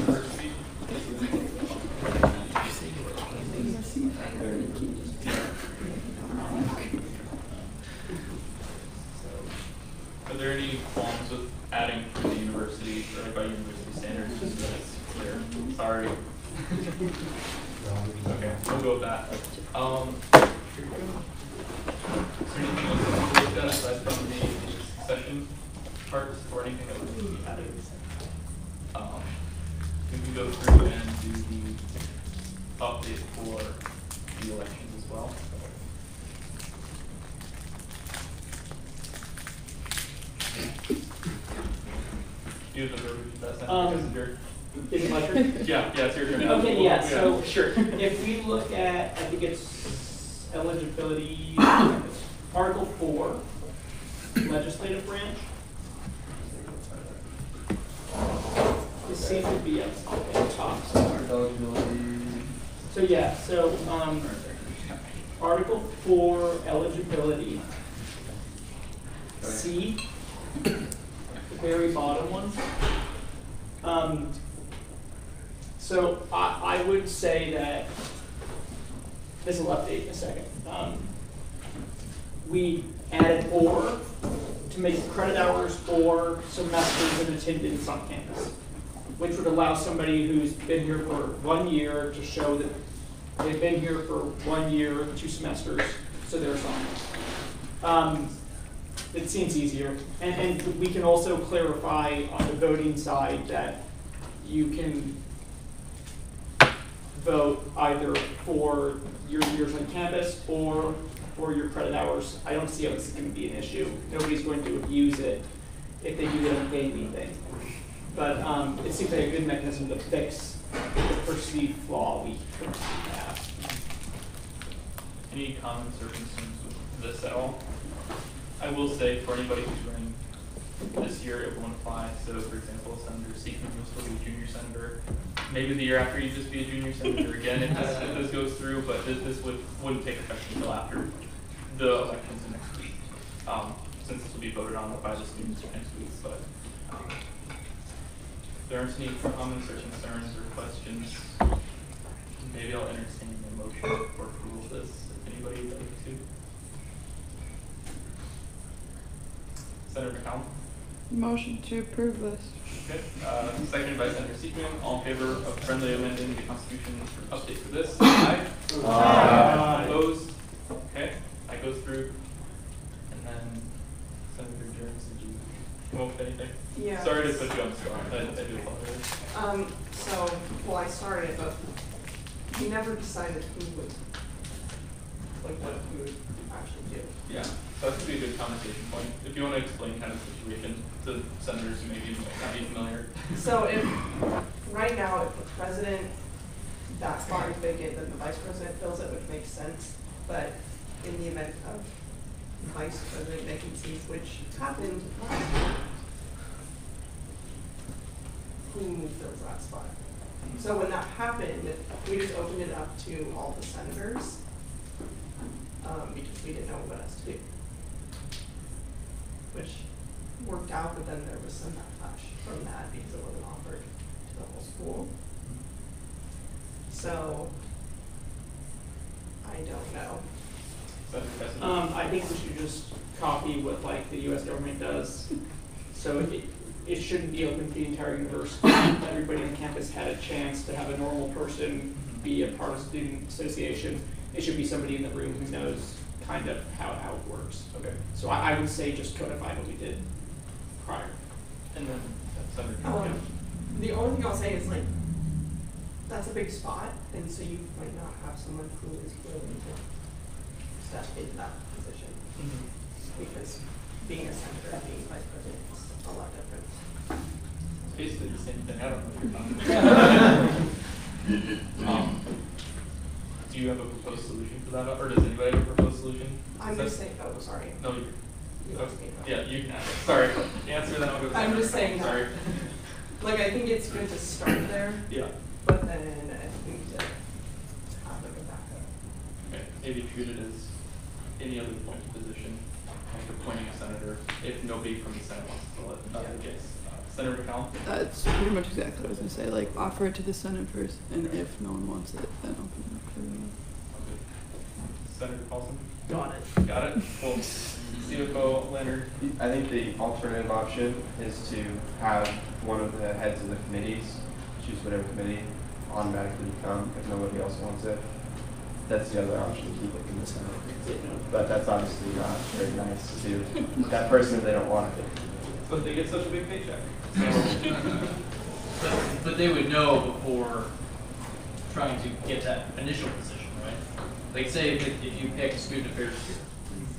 First speech? Are there any qualms with adding to the university, or by university standards, just so it's clear? Sorry. Okay, we'll go with that. Is there anything else that we looked at aside from the session parts, or anything that would be added? We can go through and do the update for the elections as well. You have the verbiage of that sentence, because you're. Is it my turn? Yeah, it's your turn. Okay, yeah, so, sure. If we look at, I think it's eligibility, Article 4, legislative branch. This seems to be at the top somewhere. So, yeah, so, Article 4, eligibility. C, the very bottom one. So I would say that, this will update in a second. We added or to make credit hours or semesters of attendance on campus, which would allow somebody who's been here for 1 year to show that they've been here for 1 year, 2 semesters, so they're assigned. It seems easier. And we can also clarify on the voting side that you can vote either for your years on campus or for your credit hours. I don't see how this is going to be an issue. Nobody's going to abuse it if they do it on a daily thing. But it seems like a good mechanism to fix the perceived flaw we currently have. Any comments or concerns with this at all? I will say for anybody who's running this year, it won't apply. So, for example, Senator Seekman will still be a junior senator. Maybe the year after you just be a junior senator again if this goes through, but this wouldn't take effect until after the elections next week, since this will be voted on by the students next week. But if there aren't any comments or concerns or questions, maybe I'll entertain a motion for approval of this. If anybody would like to. Senator McCollum? Motion to approve this. Okay, seconded by Senator Seekman. All in favor of friendly amending the Constitution for update for this? Aye. Aye. Opposed? Okay, that goes through. And then Senator Jones, did you come up with anything? Yeah. Sorry to put you on the spot. I do apologize. Well, I started, but we never decided who would, like, what we would actually do. Yeah, so that could be a good conversation point. If you want to explain kind of the situation to senators who maybe might not be familiar. So if, right now, if the president, that spot is vacant, then the vice president fills it, which makes sense. But in the event of vice president vacancies, which happened last year, who fills that spot? So when that happened, we just opened it up to all the senators, because we didn't know what else to do. Which worked out, but then there was some backlash from that because it wasn't offered to the whole school. So, I don't know. Senator Cassidy? I think we should just copy what like the US government does. So it shouldn't be open to the entire university. Everybody on campus had a chance to have a normal person be a part of student association. It should be somebody in the room who knows kind of how it works. Okay. So I would say just codify what we did prior. And then Senator Cassidy? The only thing I'll say is like, that's a big spot, and so you might not have someone who is willing to step into that position. Because being a senator and being vice president is a lot different. It's basically the same thing. I don't know what you're talking about. Do you have a proposed solution for that, or does anybody have a proposed solution? I'm just saying, oh, sorry. No, you. You asked me about Yeah, it. you can answer. Sorry. Answer that. I'll go to I'm Senator. just saying that. Sorry. Like, I think it's good to start there, Yeah. but then I think to have like a backup. Okay. Maybe treat it as any other appointed position, like appointing a senator, if nobody from the Senate wants to fill it. Not the case. Senator McCallum? That's pretty much exactly what I was gonna say, like, offer it to the Senate first, and if no one wants it, then open it up to everyone. Okay. Senator Paulson? Got it. Got it? Well, CFO Leonard? I think the alternative option is to have one of the heads of the committees choose whatever committee, automatically become if nobody else wants it. That's the other option, to keep it in the Senate. But that's obviously not very nice to that person if they don't want it. But they get such a big paycheck. But they would know before trying to get that initial position, right? Like say if you pick student affairs chair,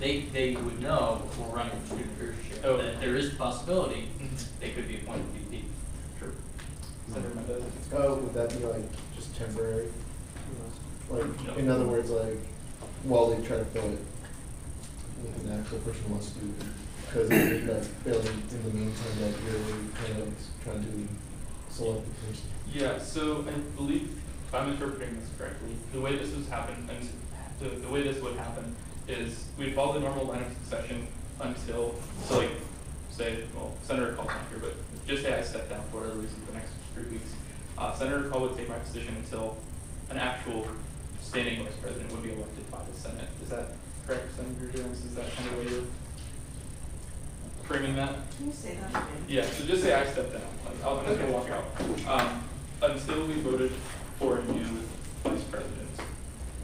they would know before running for student affairs chair that there is a possibility they could be appointed VP. Sure. Senator Mendez? Would that be like just temporary? Like, No. in other words, like, while they try to fill it with an actual person who wants to do it? Because if that's failing in the meantime, that you're kind of trying to select the person. Yeah, so I believe, if I'm interpreting this correctly, the way this has happened, and the way this would happen is we'd follow the normal line of succession until, so like, say, well, Senator Call's not here, but just say I step down for whatever reason for the next 3 weeks. Senator Call would take my position until an actual standing vice president would be elected by the Senate. Is that correct, Senator Jones? Is that kind of the way you're framing that? Can you say that again? Yeah, so just say I step down, like, I'm just gonna walk out. Until we voted for a new vice president,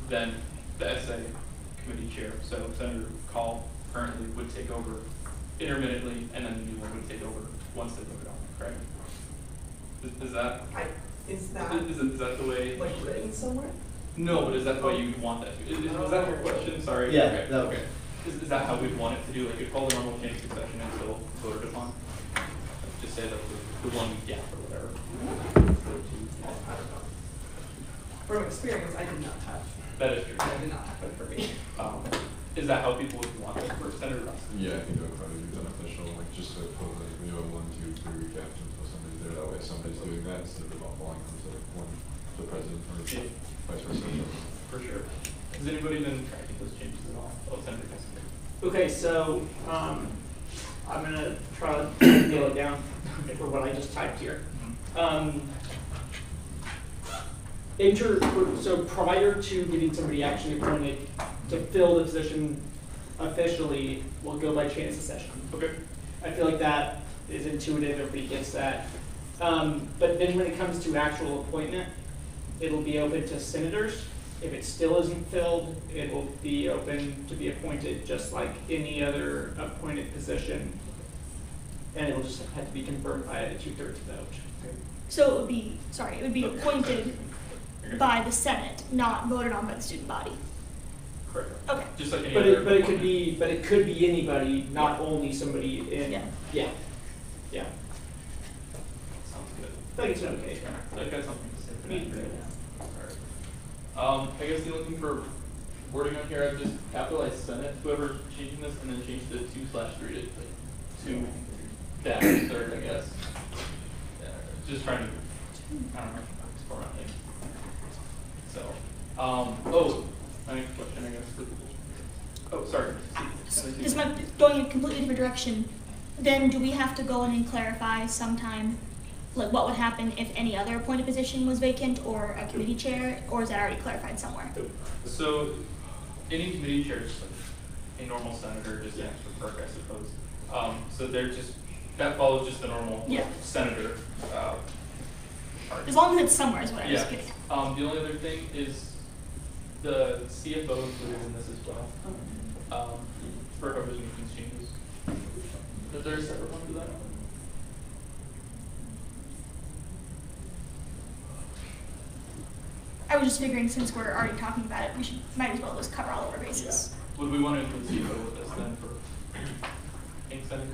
then the SA committee chair, so Senator Call currently would take over intermittently, and then the new one would take over once they voted on it, correct? Is that? Is that Is that the way? like written somewhere? No, but is that the way you want that to? Was that your question? Sorry. Yeah, Okay, that- okay. Is that how we'd want it to do? Like, you'd follow the normal chain of succession until voted upon? Just say that the one we get or whatever. I don't know. From experience, I did not have. That is true. That did not happen for me. Is that how people would want it for Senator Rustin? Yeah, I think that would probably be beneficial, like just to put like, 1, 2, 3 week after until somebody's there, that way somebody's doing that instead of all falling onto the president or vice president. For sure. Has anybody been tracking those changes at all? Oh, Senator Cassidy. Okay, so I'm gonna try to nail it down for what I just typed here. So prior to getting somebody actually appointed to fill the position officially, we'll go by chain of succession. Okay. I feel like that is intuitive, everybody gets that. But then when it comes to actual appointment, it'll be open to senators. If it still isn't filled, it will be open to be appointed just like any other appointed position. And it will just have to be confirmed by a 2/3 vote. So it would be appointed by the Senate, not voted on by the student body. Correct. Okay. Just like any But other. it could be anybody, not only somebody in, yeah. Sounds good. I think it's okay. I've got something to say for Me that. too. Alright. I guess the looking for wording on here, I've just capitalized Senate, whoever changing this, and then changed the 2/3 to 2 dash third, I guess. Just trying to, I don't know, format things. So, my next question, I guess, sorry. This might be going in a completely different direction. Then do we have to go in and clarify sometime like what would happen if any other appointed position was vacant or a committee chair, or is that already clarified somewhere? So, any committee chair is like a normal senator, just stands for clerk, I suppose. So they're just, that follows just the normal Yeah. senator, part. As long as it's somewhere is what I was Yeah. getting at. The only other thing is the CFO included in this as well. For whoever's making changes. Is there a separate one for that? I was just figuring since we're already talking about it, might as well just cover all of our bases. Would we want to include CFO with this then for ink senator?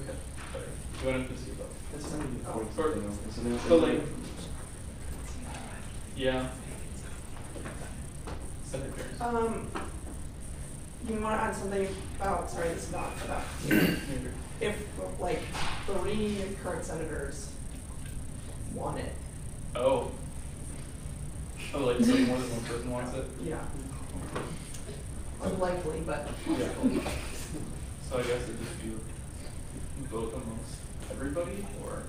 Sorry, do you want to include CFO? It's not even important, Or- isn't it? But like, yeah. Secretary. You wanna add something about, sorry, this is not about, if like 3 current senators want it. Oh. Oh, like so more than one person wants it? Yeah. Unlikely, but. Yeah. So I guess it'd just be vote amongst everybody, or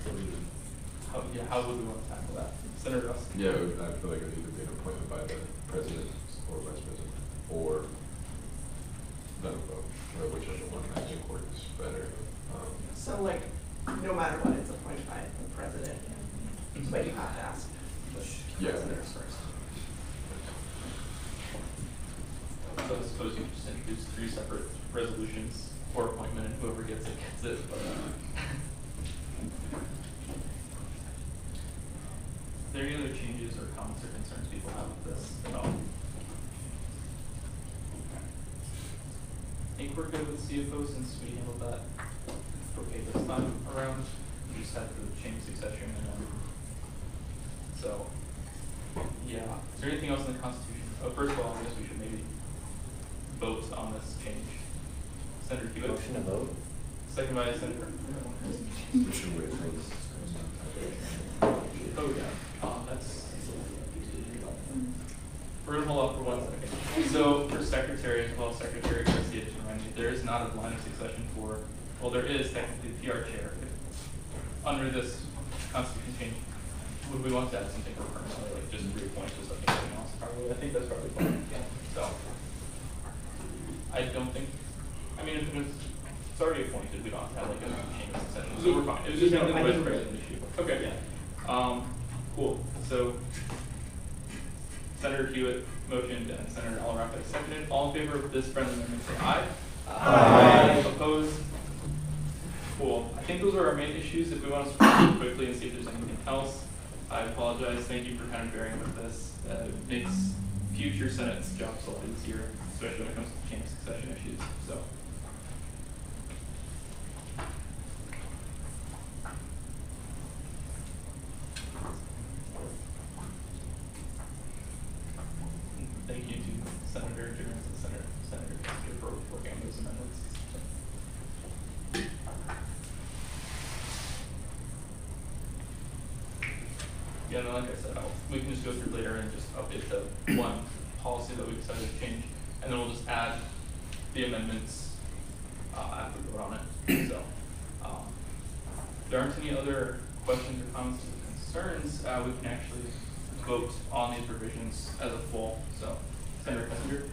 how would we want to tackle that? Senator Russ? Yeah, I feel like it would either be an appointment by the president or vice president, or none of both, or whichever one I think works better. So like, no matter what, it's appointed by the president, but you have to ask the Yeah. senators first. So I suppose you could just introduce 3 separate resolutions for appointment, and whoever gets it, gets it. But, are there any other changes or comments or concerns people have with this at all? I think we're good with CFO since we handled that okay this time around. We just had to change succession and then, so, yeah. Is there anything else in the Constitution? Oh, first of all, I guess we should maybe vote on this change. Senator Hewitt? Motion to vote? Second by Senator. We should wait for this. Oh, yeah, that's, we're gonna hold off for 1 second. So for secretary as well, Secretary Garcia just reminded me, there is not a line of succession for, well, there is technically the PR chair. Under this constitution change, would we want to add something for permanently, like just reappoint or something else? Probably, I think that's probably fine, so. I don't think, I mean, if it's already appointed, we don't have to have like a change of succession, so we're fine. It was just No, the I vice think we're president issue. Okay, yeah. Cool, so Senator Hewitt motioned and Senator Alarafa seconded. All in favor of this friendly amendment, say aye. Aye. Opposed? Cool. I think those are our main issues. If we want to scroll quickly and see if there's anything else, I apologize. Thank you for kind of bearing with this. It makes future Senate's jobs a lot easier, especially when it comes to chain of succession issues. So. Thank you to Senator Jones and Senator Kester for working on those amendments. Yeah, and like I said, we can just go through later and just update the one policy that we decided to change, and then we'll just add the amendments after we vote on it. So, if there aren't any other questions or comments or concerns, we can actually vote on these revisions as a full. So, Senator Kessinger?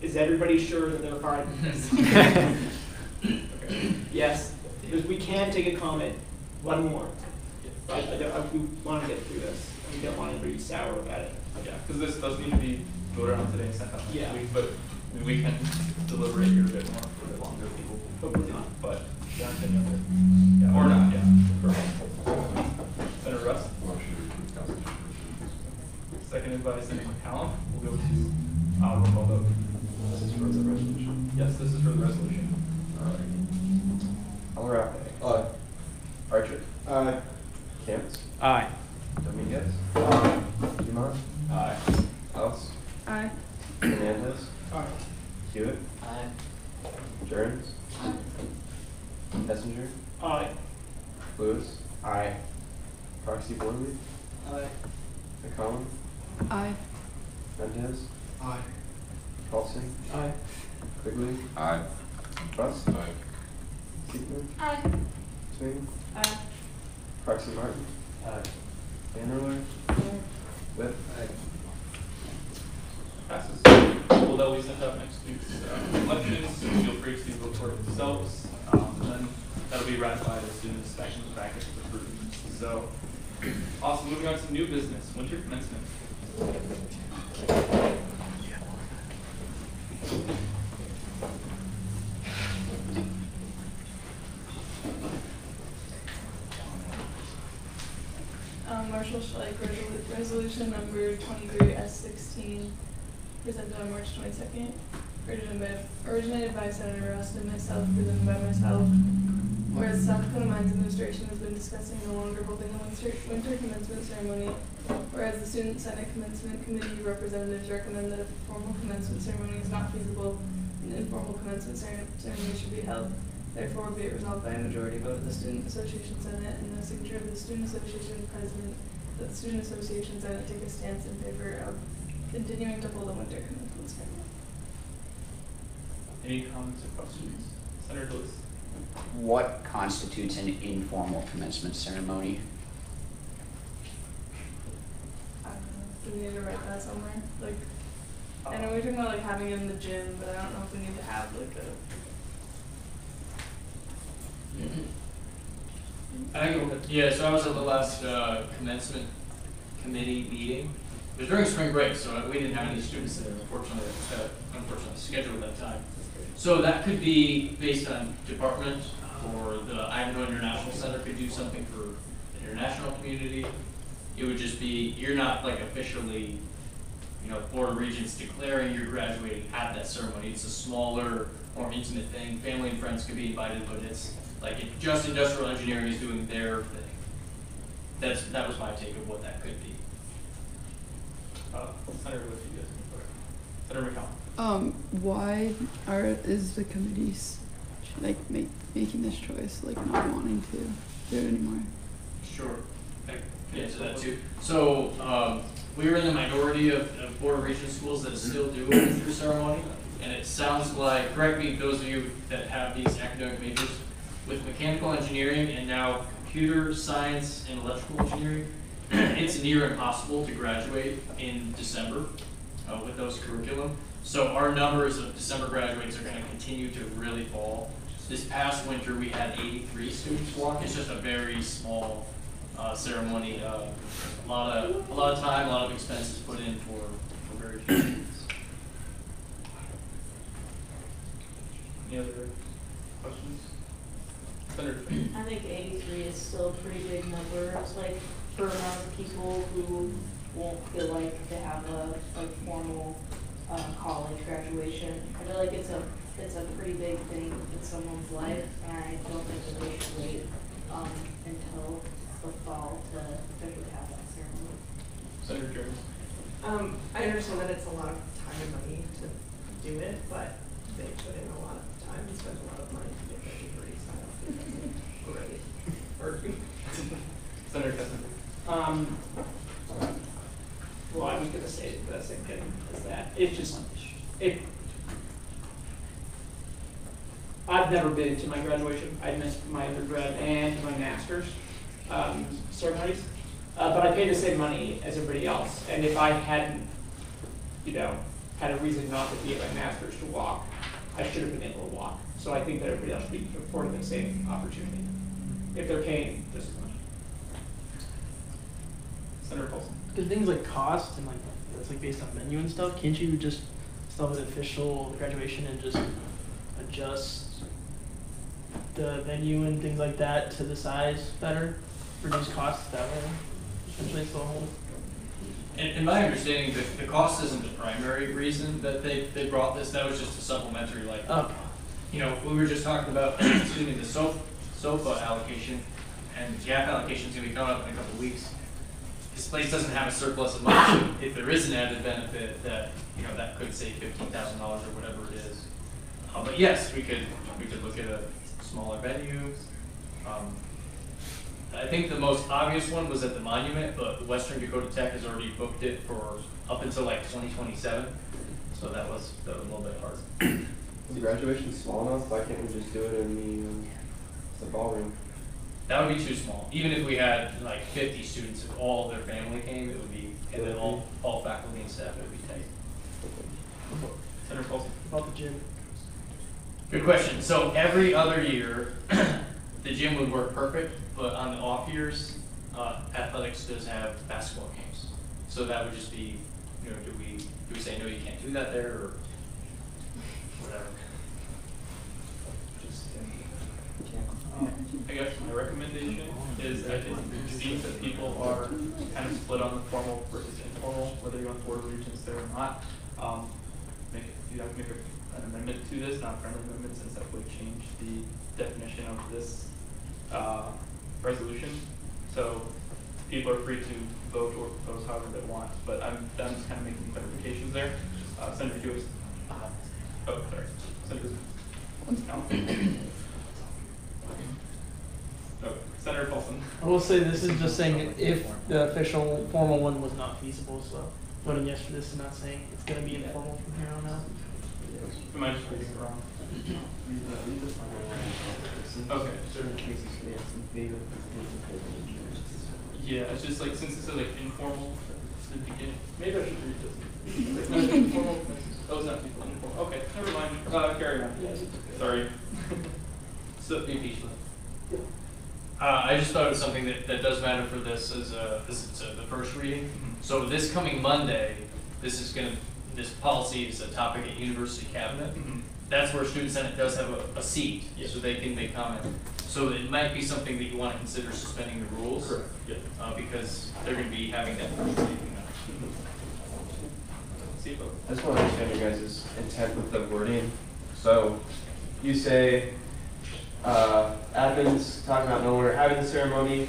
Is everybody sure that they're fine with this? Okay. Yes, because we can take a comment, one more. We want to get through this, and we don't want anybody sour about it. Yeah, because this does need to be voted on today and sent out next Yeah. week, but I mean, we can deliberate here a bit more for a bit longer if people. Hopefully not. But there aren't any other, yeah, or not, yeah. Senator Russ, Motion to approve constitution. seconded by Senator McCallum. We'll go to roll call vote. This is for the resolution. Yes, this is for the resolution. Alarafe. Aye. Archer. Aye. Camps. Aye. Dominguez. Dumont. Aye. House. Aye. Hernandez. Aye. Hewitt. Aye. Jones. Kessinger. Aye. Lewis. Aye. Proxy Borley. Aye. McCollum. Aye. Mendez. Aye. Paulson. Aye. Quigley. Aye. Russ. Aye. Seekman. Aye. Sweeney? Aye. Parks and Martin? Vanderler? Whip? Passes. Well, they'll be sent out next week's elections, so feel free to vote for it themselves. And then that'll be ratified as soon as that comes back into approved. So, awesome. Moving on to new business, winter commencement. Marshall Schleich, resolution number 23S16, presented on March 22nd, originated by Senator Rust and myself, presented by myself. Whereas South Dakota Mines Administration has been discussing no longer holding a winter commencement ceremony, whereas the Student Senate Commencement Committee representatives recommend that if a formal commencement ceremony is not feasible, an informal commencement ceremony should be held. Therefore, be it resolved by a majority vote of the Student Association Senate and the signature of the Student Association President that the Student Association Senate take a stance in favor of continuing to hold a winter commencement ceremony. Any comments or questions? Senator Lewis. What constitutes an informal commencement ceremony? I don't know, do we need to write that somewhere? Like, I know we're talking about like having it in the gym, but I don't know if we need to have like a. I can go with, yeah, so I was at the last commencement committee meeting. It was during spring break, so we didn't have any students there, unfortunately, scheduled at that time. So that could be based on department, or the Ivanhoe International Center could do something for the international community. It would just be, you're not like officially, you know, Board of Regents declaring you're graduating at that ceremony. It's a smaller, more intimate thing. Family and friends could be invited, but it's like if just industrial engineering is doing their thing. That was my take of what that could be. Senator Lewis, you guys. Senator McCollum. Why is the committees like making this choice, like not wanting to do it anymore? Sure, I can answer that too. So we were in the minority of Board of Regents schools that still do a winter ceremony, and it sounds like, correct me, those of you that have these academic majors, with mechanical engineering and now computer science and electrical engineering, it's near impossible to graduate in December with those curriculum. So our numbers of December graduates are going to continue to really fall. This past winter we had 83 students walk. It's just a very small ceremony. A lot of time, a lot of expenses put in for very few students. Any other questions? Senator. I think 83 is still a pretty big number. It's like for amount of people who won't feel like they have a formal college graduation. I feel like it's a pretty big thing in someone's life, and I don't think that they should wait until the fall to officially have that ceremony. Senator Jones. I understand that it's a lot of time and money to do it, but they put in a lot of time and spend a lot of money to get their degrees. I don't think that's great. Or Senator Kessler. Well, I was going to say the same thing as that. It's just, I've never been to my graduation. I missed my undergrad and my master's ceremonies. But I paid the same money as everybody else. And if I hadn't, had a reason not to be at my master's to walk, I should have been able to walk. So I think that everybody else should be afforded the same opportunity if they're paying just as much. Senator Paulson. Because things like cost and like that's like based on menu and stuff, can't you just stop at official graduation and just adjust the venue and things like that to the size better, reduce costs that way? Essentially, it's the whole. And my understanding that the cost isn't the primary reason that they brought this. That was just a supplementary, like, we were just talking about, excuse me, the SOFA allocation, and the GAP allocation is going to be coming up in a couple of weeks. This place doesn't have a surplus of money. If there is an added benefit that, that could save $15,000 or whatever it is. But yes, we could look at a smaller venue. I think the most obvious one was at the Monument, but Western Dakota Tech has already booked it for up until like 2027. So that was a little bit hard. Is the graduation small enough? Why can't we just do it in the ballroom? That would be too small. Even if we had like 50 students, if all their family came, it would be, and then all faculty and staff, it would be tight. Senator Paulson. About the gym. Good question. So every other year, the gym would work perfect, but on the off years, athletics does have basketball games. So that would just be, do we say, no, you can't do that there, or whatever? I guess my recommendation is that it seems that people are kind of split on the formal versus informal, whether you're on board of regents there or not. You have to make an amendment to this, not a friendly amendment, since that would change the definition of this resolution. So people are free to vote or propose however they want, but I'm just kind of making clarifications there. Senator Hughes. Oh, sorry. Senator. No. Senator Paulson. I will say this is just saying if the official formal one was not feasible, so voting yes for this is not saying it's going to be informal from here on out. Am I just reading it wrong? Okay. Yeah, it's just like, since this is like informal at the beginning, maybe I should read this. Like, not informal. Oh, it's not informal. Okay, never mind. Carry on. Sorry. So impeachment. I just thought it was something that does matter for this as the first reading. Mm-hmm. So this coming Monday, this policy is a topic at University Cabinet. Mm-hmm. That's where Student Senate does have a seat, Yes. so they can make comment. So it might be something that you want to consider suspending the rules. Correct. Yeah. Because they're going to be having that first reading. I just want to understand your guys' intent with the wording. So you say, admins talking about no longer having the ceremony.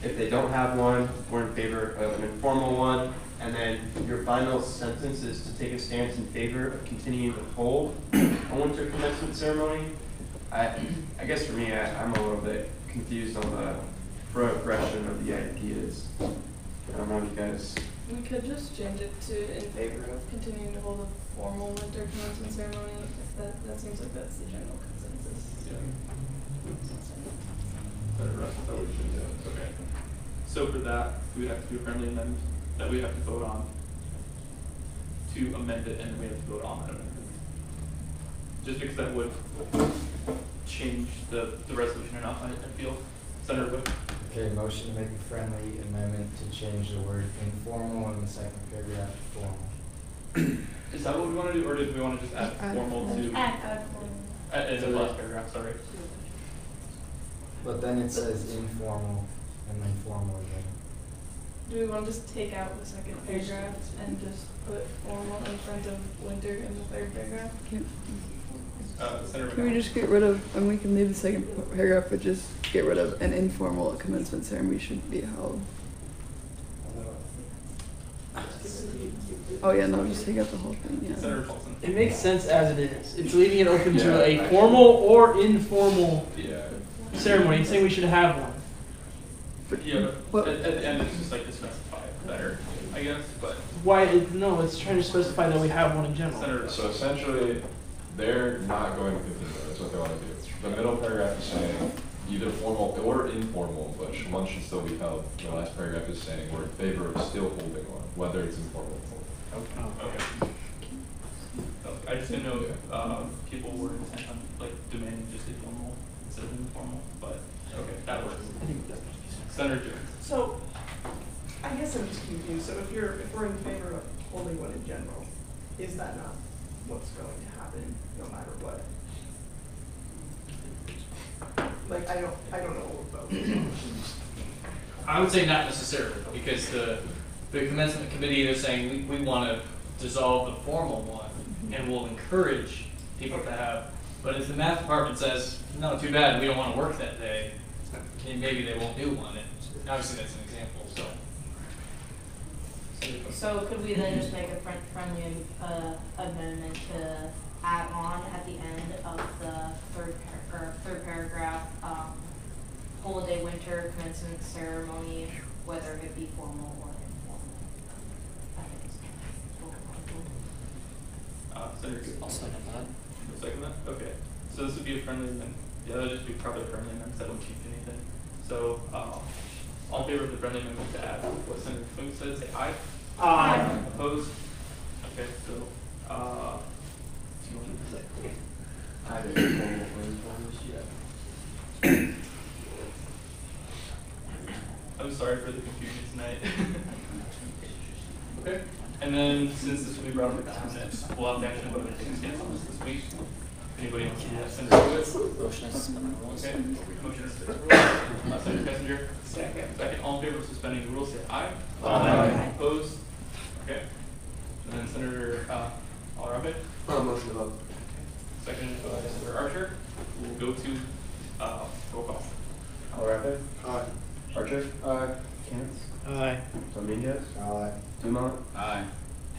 If they don't have one, we're in favor of an informal one. And then your final sentence is to take a stance in favor of continuing to hold a winter commencement ceremony. I guess for me, I'm a little bit confused on the progression of the ideas. I don't know if you guys. We could just change it to in favor of continuing to hold a formal winter commencement ceremony. If that seems like that's the general consensus. Yeah. Okay. So for that, we would have to do a friendly amendment that we have to vote on to amend it, and then we have to vote on that amendment. Just because that would change the resolution enough, I feel. Senator Wood. Okay, motion to make a friendly amendment to change the word informal in the second paragraph to formal. Is that what we want to do, or did we want to just add formal to? Add formal. In the last paragraph, sorry. But then it says informal and then formal again. Do we want to just take out the second paragraph and just put formal in front of winter in the third paragraph? Senator. Can we just get rid of, and we can leave the second paragraph, but just get rid of an informal commencement ceremony should be held. Oh yeah, no, just take out the whole thing, yeah. Senator Paulson. It makes sense as it is. It's leaving it open to a formal or informal ceremony. It's saying we should have one. Yeah, but at the end, it's just like to specify it better, I guess, but. Why? No, it's trying to specify that we have one in general. Senator. So essentially, they're not going to continue, that's what they want to do. The middle paragraph is saying either formal or informal, but one should still be held. The last paragraph is saying we're in favor of still holding one, whether it's informal or formal. Okay. I just didn't know if people were intent on like demanding just a formal instead of informal, but okay, that works. Senator Jones. So, I guess I'm just confused. So if we're in favor of holding one in general, is that not what's going to happen no matter what? Like I don't know what we're voting on. I would say not necessarily, because the commencement committee, they're saying we want to dissolve the formal one, and we'll encourage people to have. But if the math department says, no, too bad, we don't want to work that day, then maybe they won't do one. And obviously, that's an example. So could we then just make a friendly amendment to add on at the end of the third paragraph, holiday winter commencement ceremony, whether it be formal or informal? I think it's Senator. I'll second that. You'll second that? Okay. So this would be a friendly amendment. Yeah, that would just be probably a friendly amendment. That won't change anything. So, all in favor of the friendly amendment to add what Senator Funk said, say aye. Aye. Opposed? Okay, so, I didn't formal informers yet. I'm sorry for the confusion tonight. Okay, and then since this will be brought up at cabinet, we'll have to actually vote on things against this week. Anybody else want to send it to it? Motion is suspend the rules. Okay, motion is suspend the rules. Senator Kessinger? Second, all in favor of suspending the rules, say aye. Aye. Opposed? Okay. And then Senator, Alarabe? Motion to vote. Second, Senator Archer. We'll go to, roll call. Alarabe? Aye. Archer? Aye. Cantz? Aye. Dominguez? Aye. Dumont? Aye.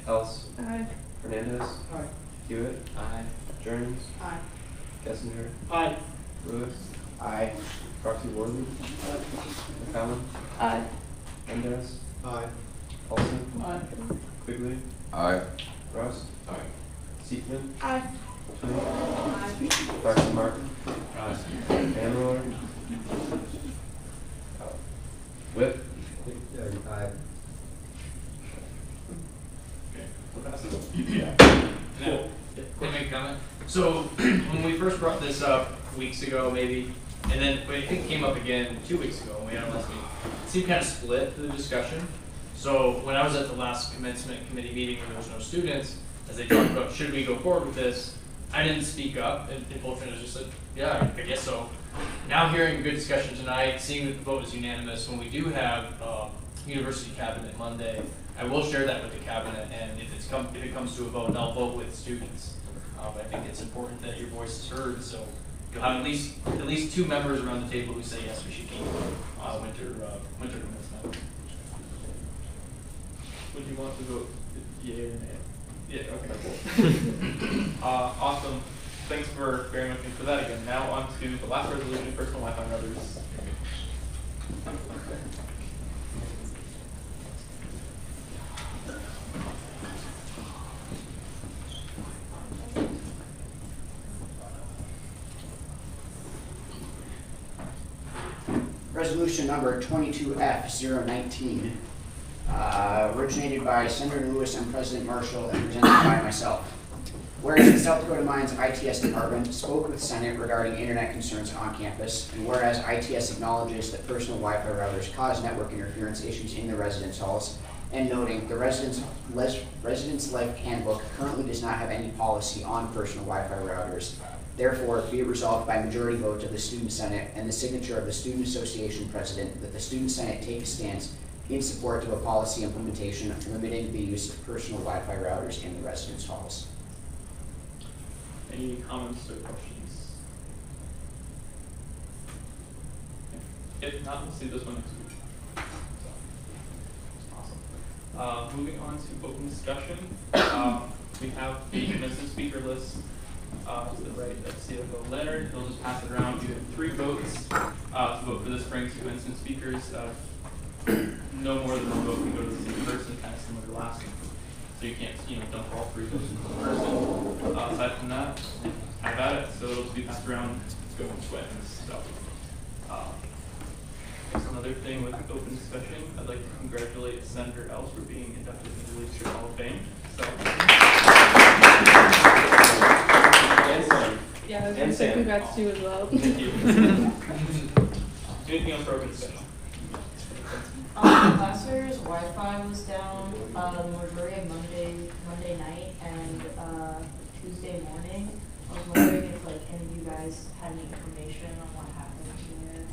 Else? Aye. Hernandez? Aye. Hewitt? Aye. Jones? Aye. Kessinger? Aye. Lewis? Aye. Roxy Worthy? McCollum? Aye. Mendez? Aye. Paulson? Aye. Quigley? Aye. Russ? Aye. Seekman? Aye. Dr. Martin? Van Roy? Whip? Aye. Okay, we'll pass it. Yeah. Can I make a comment? So when we first brought this up weeks ago, maybe, and then I think it came up again 2 weeks ago when we had our last meeting, it seemed kind of split the discussion. So when I was at the last commencement committee meeting where there was no students, as they talked about should we go forward with this, I didn't speak up, and Fulton was just like, yeah, I guess so. Now hearing a good discussion tonight, seeing that the vote is unanimous, when we do have university cabinet Monday, I will share that with the cabinet, and if it comes to a vote, I'll vote with students. I think it's important that your voice is heard, so you'll have at least 2 members around the table who say yes, we should keep winter commencement. Would you want to vote yea or nay? Yeah, okay, cool. Awesome. Thanks for bearing with me for that again. Now on to the last resolution, personal Wi-Fi routers. Resolution number 22F019, originated by Senator Lewis and President Marshall and presented by myself. Whereas the South Dakota Mines ITS Department spoke with Senate regarding internet concerns on campus, and whereas ITS acknowledges that personal Wi-Fi routers cause network interference issues in the residence halls, and noting the Residence Life Handbook currently does not have any policy on personal Wi-Fi routers. Therefore, be it resolved by majority vote of the Student Senate and the signature of the Student Association President that the Student Senate take a stance in support of a policy implementation limiting the use of personal Wi-Fi routers in the residence halls. Any comments or questions? If not, we'll see this one next week. So, awesome. Moving on to open discussion. We have the commencement speaker list. To the right of CFO Leonard. He'll just pass it around. You have 3 votes to vote for the spring commencement speakers. No more than 1 vote can go to the same person, kind of similar to last time. So you can't, dump all 3 votes to one person. Aside from that, have at it. So it'll be passed around. Go and sweat and stuff. Just another thing with open discussion, I'd like to congratulate Senator Els for being inducted into the Leadership Hall of Fame. So. And Sam. Yeah, I was gonna say congrats to you as well. Thank you. Anything else for open discussion? Last year's Wi-Fi was down, the majority of Monday night and, Tuesday morning. I was wondering if any of you guys had any information on what happened there.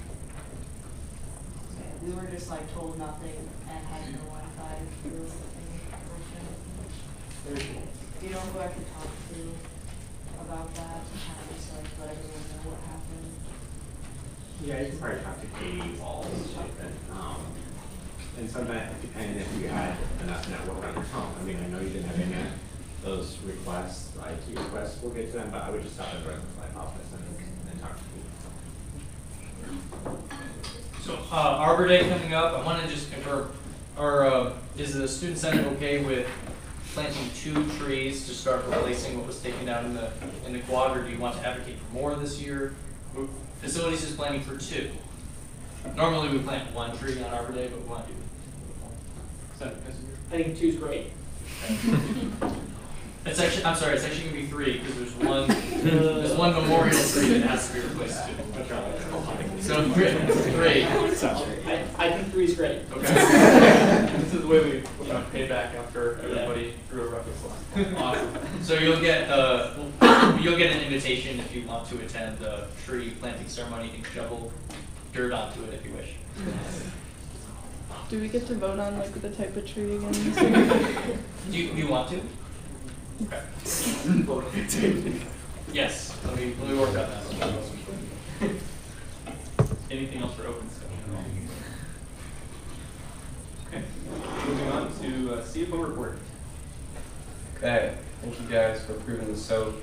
Okay, we were just told nothing and had no Wi-Fi through anything. Do you know who I could talk to about that? Kind of just let everyone know what happened. Yeah, you can probably talk to Katie Walls, and sometimes, depending if you had enough network on your phone. I mean, I know you didn't have any of those requests, IT requests, we'll get to them, but I would just stop at the residence life office and talk to people. So Arbor Day coming up, I want to just confirm, is the Student Senate okay with planting 2 trees to start replacing what was taken down in the quad, or do you want to advocate for more this year? Facilities is planning for 2. Normally we plant one tree on Arbor Day, but we want to do. Is that because of your? I think 2 is great. It's actually, I'm sorry, it's actually gonna be 3, because there's one memorial tree that has to be replaced too. So 3. I think 3 is great. Okay. This is the way we pay back after everybody threw a rough line. Awesome. So you'll get an invitation if you want to attend the tree planting ceremony and shovel dirt onto it if you wish. Do we get to vote on like the type of tree again? Do you want to? Okay. Yes. Let me work on that. Anything else for open discussion? Okay, moving on to CFO report. Okay, thank you guys for approving the SOAP.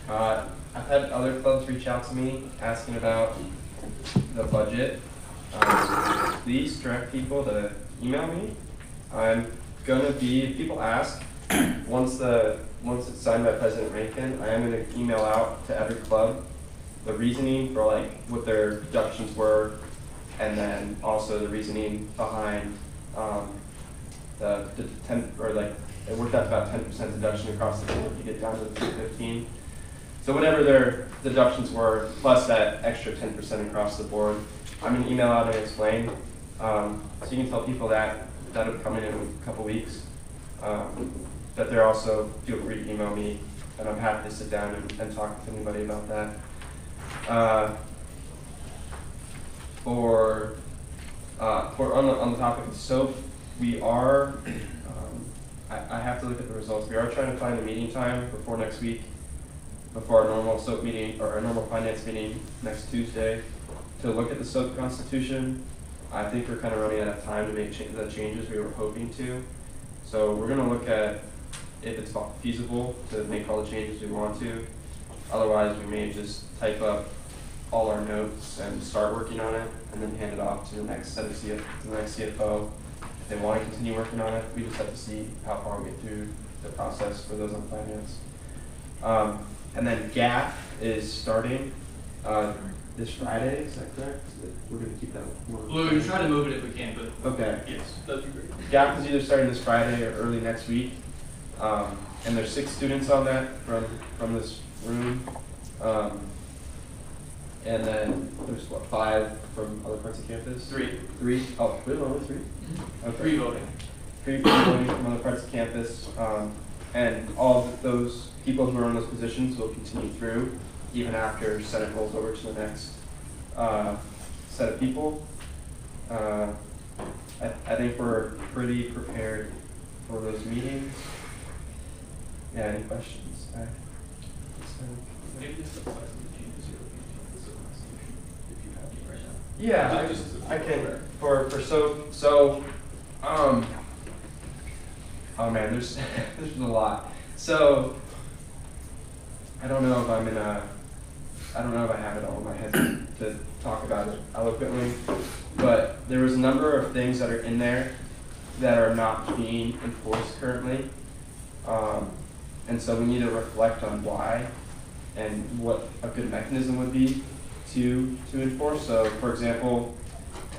I've had other clubs reach out to me asking about the budget. Please direct people to email me. I'm gonna be, if people ask, once it's signed by President Rankin, I am gonna email out to every club the reasoning for like what their deductions were, and then also the reasoning behind the 10, or like it worked out to about 10% deduction across the board. You get down to 15. So whatever their deductions were, plus that extra 10% across the board, I'm gonna email out and explain. So you can tell people that that'll be coming in a couple weeks. That they're also, feel free to email me, and I'm happy to sit down and talk with anybody about that. On the topic of SOAP, we are, I have to look at the results. We are trying to find a meeting time before next week, before our normal SOAP meeting, or our normal finance meeting next Tuesday, to look at the SOAP constitution. I think we're kind of running out of time to make the changes we were hoping to. So we're going to look at if it's feasible to make all the changes we want to. Otherwise, we may just type up all our notes and start working on it, and then hand it off to the next set of CFO. If they want to continue working on it, we just have to see how far we get through the process for those on finance. And then GAP is starting this Friday. Is that correct? We're going to keep that. We'll try to move it if we can, but okay. Yes, that'd be great. GAP is either starting this Friday or early next week. And there's 6 students on that from this room. And then there's what, 5 from other parts of campus? 3. Oh, really? Only 3? Mm-hmm. Okay. 3 voting. 3 voting from other parts of campus. And all of those people who are in those positions will continue through even after Senate rolls over to the next set of people. I think we're pretty prepared for those meetings. Yeah, any questions? Maybe just the size of the changes you're looking at the constitution, if you have any right now. Yeah, I can, for so, oh man, there's a lot. So, I don't know if I have it all in my head to talk about it eloquently, but there was a number of things that are in there that are not being enforced currently. And so we need to reflect on why and what a good mechanism would be to enforce. So, for example,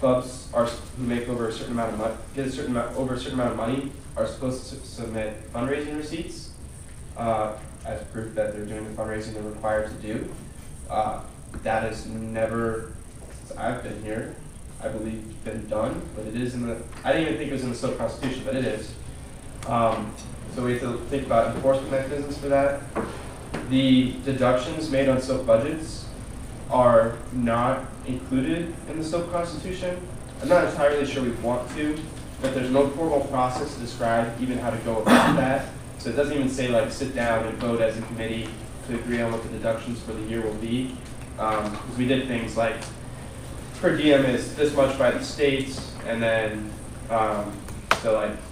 clubs who make over a certain amount of money, over a certain amount of money, are supposed to submit fundraising receipts as proof that they're doing the fundraising they're required to do. That has never, since I've been here, I believe, been done, but it is I didn't even think it was in the SOAP Constitution, but it is. So we have to think about enforcement mechanisms for that. The deductions made on SOAP budgets are not included in the SOAP Constitution. I'm not entirely sure we want to, but there's no formal process to describe even how to go about that. So it doesn't even say like sit down and vote as a committee to agree on what the deductions for the year will be. Because we did things like per diem is this much by the states, and then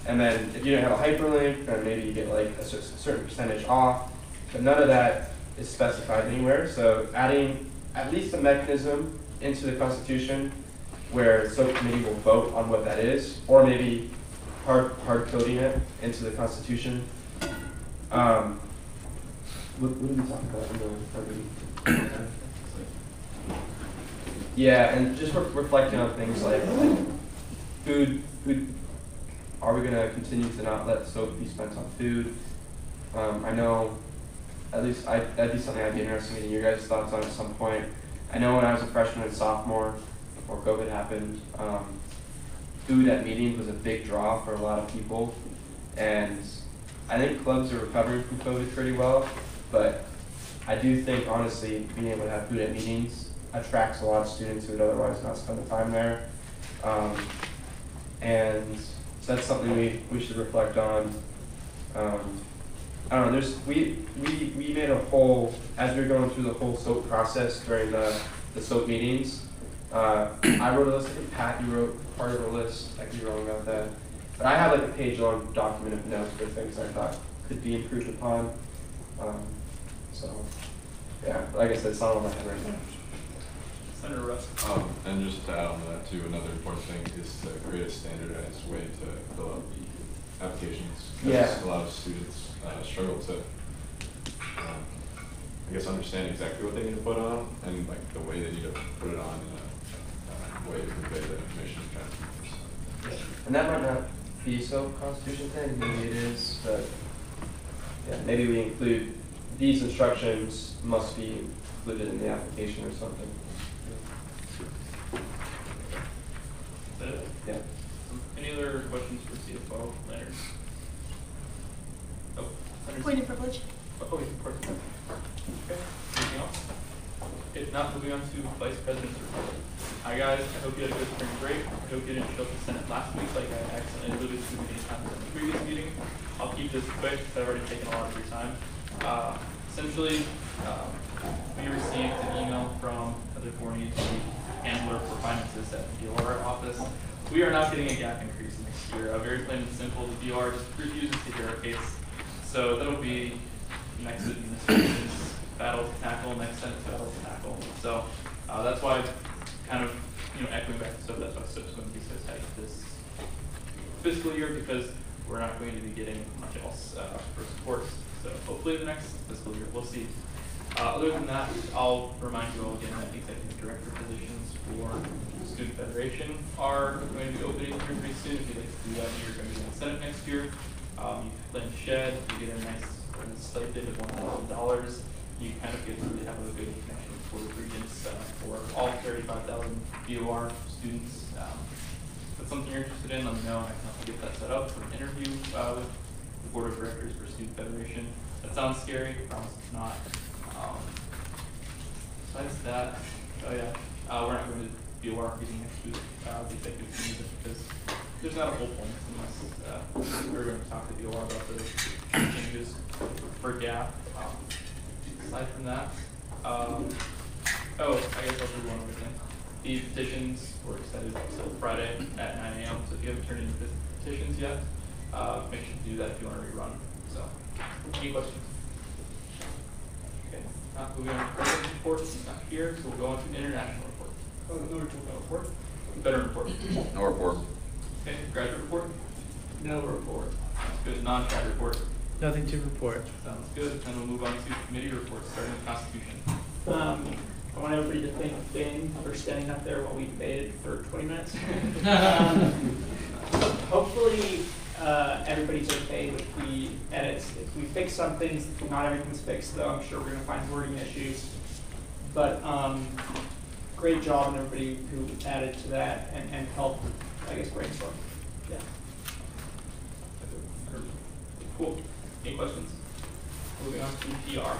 and then if you didn't have a hyperlink, then maybe you get like a certain percentage off. But none of that is specified anywhere. So adding at least a mechanism into the Constitution where the SOAP committee will vote on what that is, or maybe hard coding it into the Constitution. What did we talk about in the Yeah, and just reflecting on things like food, are we gonna continue to not let soap be spent on food? I know, at least that'd be something I'd be interested in getting your guys' thoughts on at some point. I know when I was a freshman and sophomore, before COVID happened, food at meetings was a big draw for a lot of people. And I think clubs are recovering from COVID pretty well, but I do think, honestly, being able to have food at meetings attracts a lot of students who would otherwise not spend the time there. And so that's something we should reflect on. I don't know, we made a whole, as we were going through the whole SOAP process during the SOAP meetings, I wrote a list, I think Pat, you wrote part of the list, I could be wrong about that. But I had like a page-long document of notes for things I thought could be improved upon. So, yeah, like I said, it's not on my head right now. Senator Russ. And just to add on to that too, another important thing is to create a standardized way to fill out the applications. Because a lot of students struggle to, I guess, understand exactly what they need to put on and like the way they need to put it on in a way to convey the information to translators. And that might not be so constitution thing, maybe it is, but yeah, maybe we include these instructions must be included in the application or something. Yeah. Any other questions for CFO Leonard? Oh, Leonard. Point of privilege. Oh, of course. Okay, anything else? If not, moving on to Vice President's report. Hi guys, I hope you had a good spring break. I hope you didn't show up to Senate last week like I accidentally alluded to many times in the previous meeting. I'll keep this quick because I've already taken a lot of your time. Essentially, we received an email from Heather Forney, the handler for finances at the DOR office. We are not getting a gap increase next year. Very plain and simple, the DOR just refuses to hear our case. So that'll be next administration's battle to tackle, next Senate's battle to tackle. So that's why, kind of, echoing back to SOAP, that's why SOAP's going to be so tight this fiscal year, because we're not going to be getting much else for supports. So hopefully the next fiscal year, we'll see. Other than that, I'll remind you all again that executive director positions for Student Federation are going to be opening here pretty soon. If you'd like to do that, you're going to be in the Senate next year. You can plan shed, you get a nice stipend of $1,000. You kind of get to really have a good connection for the Regents for all 35,000 DOR students. If that's something you're interested in, let me know, and I can help you get that set up for an interview with the Board of Directors for Student Federation. That sounds scary, I promise it's not. Besides that, we're not going to DOR meeting next week, the executive team, because there's not a whole point unless we're going to talk to DOR about the changes for GAP. Aside from that, I guess I'll do one other thing. The petitions were extended until Friday at 9 a.m. So if you haven't turned in your petitions yet, make sure to do that if you want to rerun. So, any questions? Okay, moving on to President's report. He's not here, so we'll go on to international report. No report. Veteran report. No report. Okay, graduate report. No report. Sounds good. Non-grad report. Nothing to report. Sounds good. Then we'll move on to committee reports, starting with Constitution. I want everybody to thank Finn for standing up there while we debated for 20 minutes. Hopefully, everybody's okay with the edits. If we fix some things, not everything's fixed, though. I'm sure we're going to find wording issues. But great job on everybody who added to that and helped, I guess, brainstorm. Yeah. Cool. Any questions? Moving on to GR.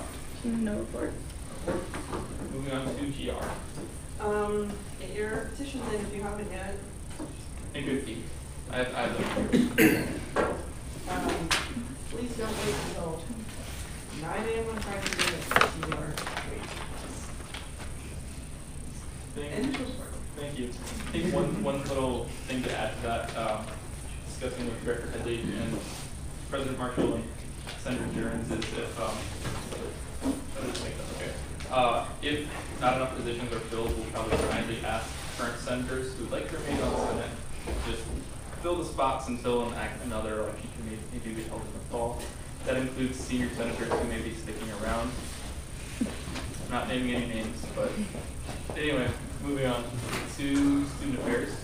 No report. Moving on to GR. Get your petitions in if you haven't yet. And good feet. I have them here. Please don't wait until 9 a.m. on Friday to you are Thank you. I think one little thing to add to that, discussing with Director Headley and President Marshall and Senator Jones is if not enough positions are filled, we'll probably kindly ask current senators who would like to remain on the Senate just fill the spots until another election can maybe be held in the fall. That includes senior senators who may be sticking around. not naming any names, but anyway, moving on to student affairs.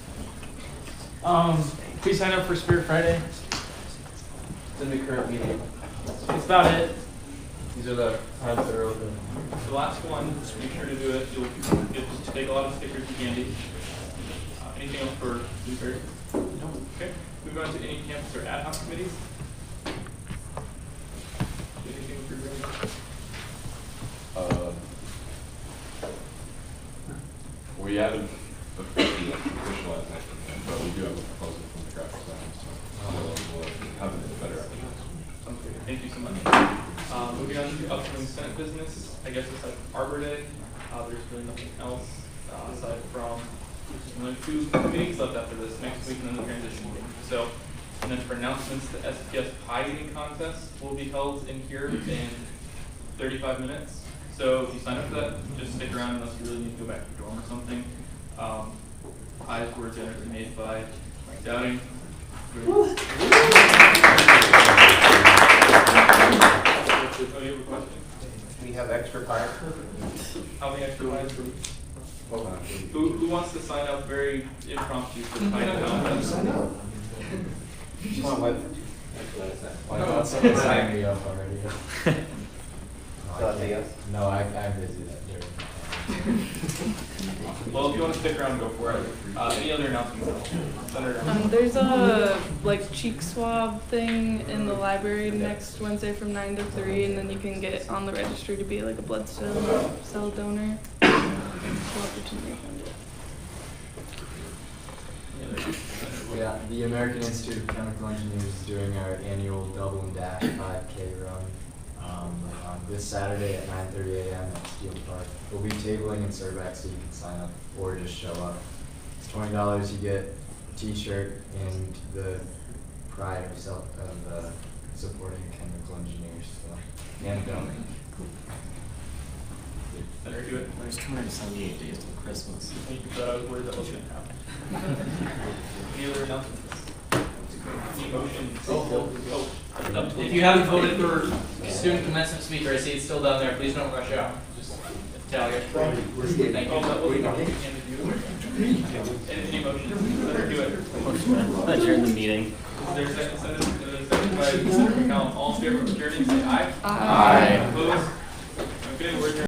Please sign up for Spirit Friday. It's in the current meeting. That's about it. These are the times that are open. The last one, just make sure to do it. You'll get to take a lot of stickers and candy. Anything else for student affairs? No. Okay. Move on to any campus or ad hoc committees. Anything for your We haven't officialized anything yet, but we do have a proposal from the graphic design, so we'll have a better idea. Okay, thank you so much. Moving on to the upcoming Senate business, I guess it's like Arbor Day. There's really nothing else aside from only 2 meetings left after this, next week and then the transition meeting. So, and then for announcements, the SPS pie eating contest will be held in here in 35 minutes. So if you sign up for that, just stick around unless you really need to go back to your dorm or something. Pies were generally made by Doubting. Oh, you have a question? We have extra pies. How many extra pies for? Hold on. Who wants to sign up very impromptu for the pie contest? Sign up. Come on, what? Why not someone sign me up already? Yes? No, I'm busy that day. Well, if you want to stick around, go for it. Any other announcements? Senator? There's a cheek swab thing in the library next Wednesday from 9 to 3, and then you can get on the registry to be a blood cell donor. Yeah, the American Institute of Chemical Engineers is doing our annual Double and Dash 5K run on this Saturday at 9:30 a.m. at Steel Park. We'll be tabling in Surback so you can sign up or just show up. It's $20. You get a T-shirt and the pride of supporting chemical engineers. So, and Senator, do it. There's 278 days till Christmas. Thank you for that. I was worried that wasn't going to happen. Any other announcements? Any motions? If you haven't voted for student commencement speaker, I see it's still down there. Please don't rush out. Just tell you. Thank you. Any motions? Senator, do it. Adjourn the meeting. Is there a second? Second by Mr. McCallum. All in favor of adjourning, say aye. Aye. Opposed? Okay, we're adjourned.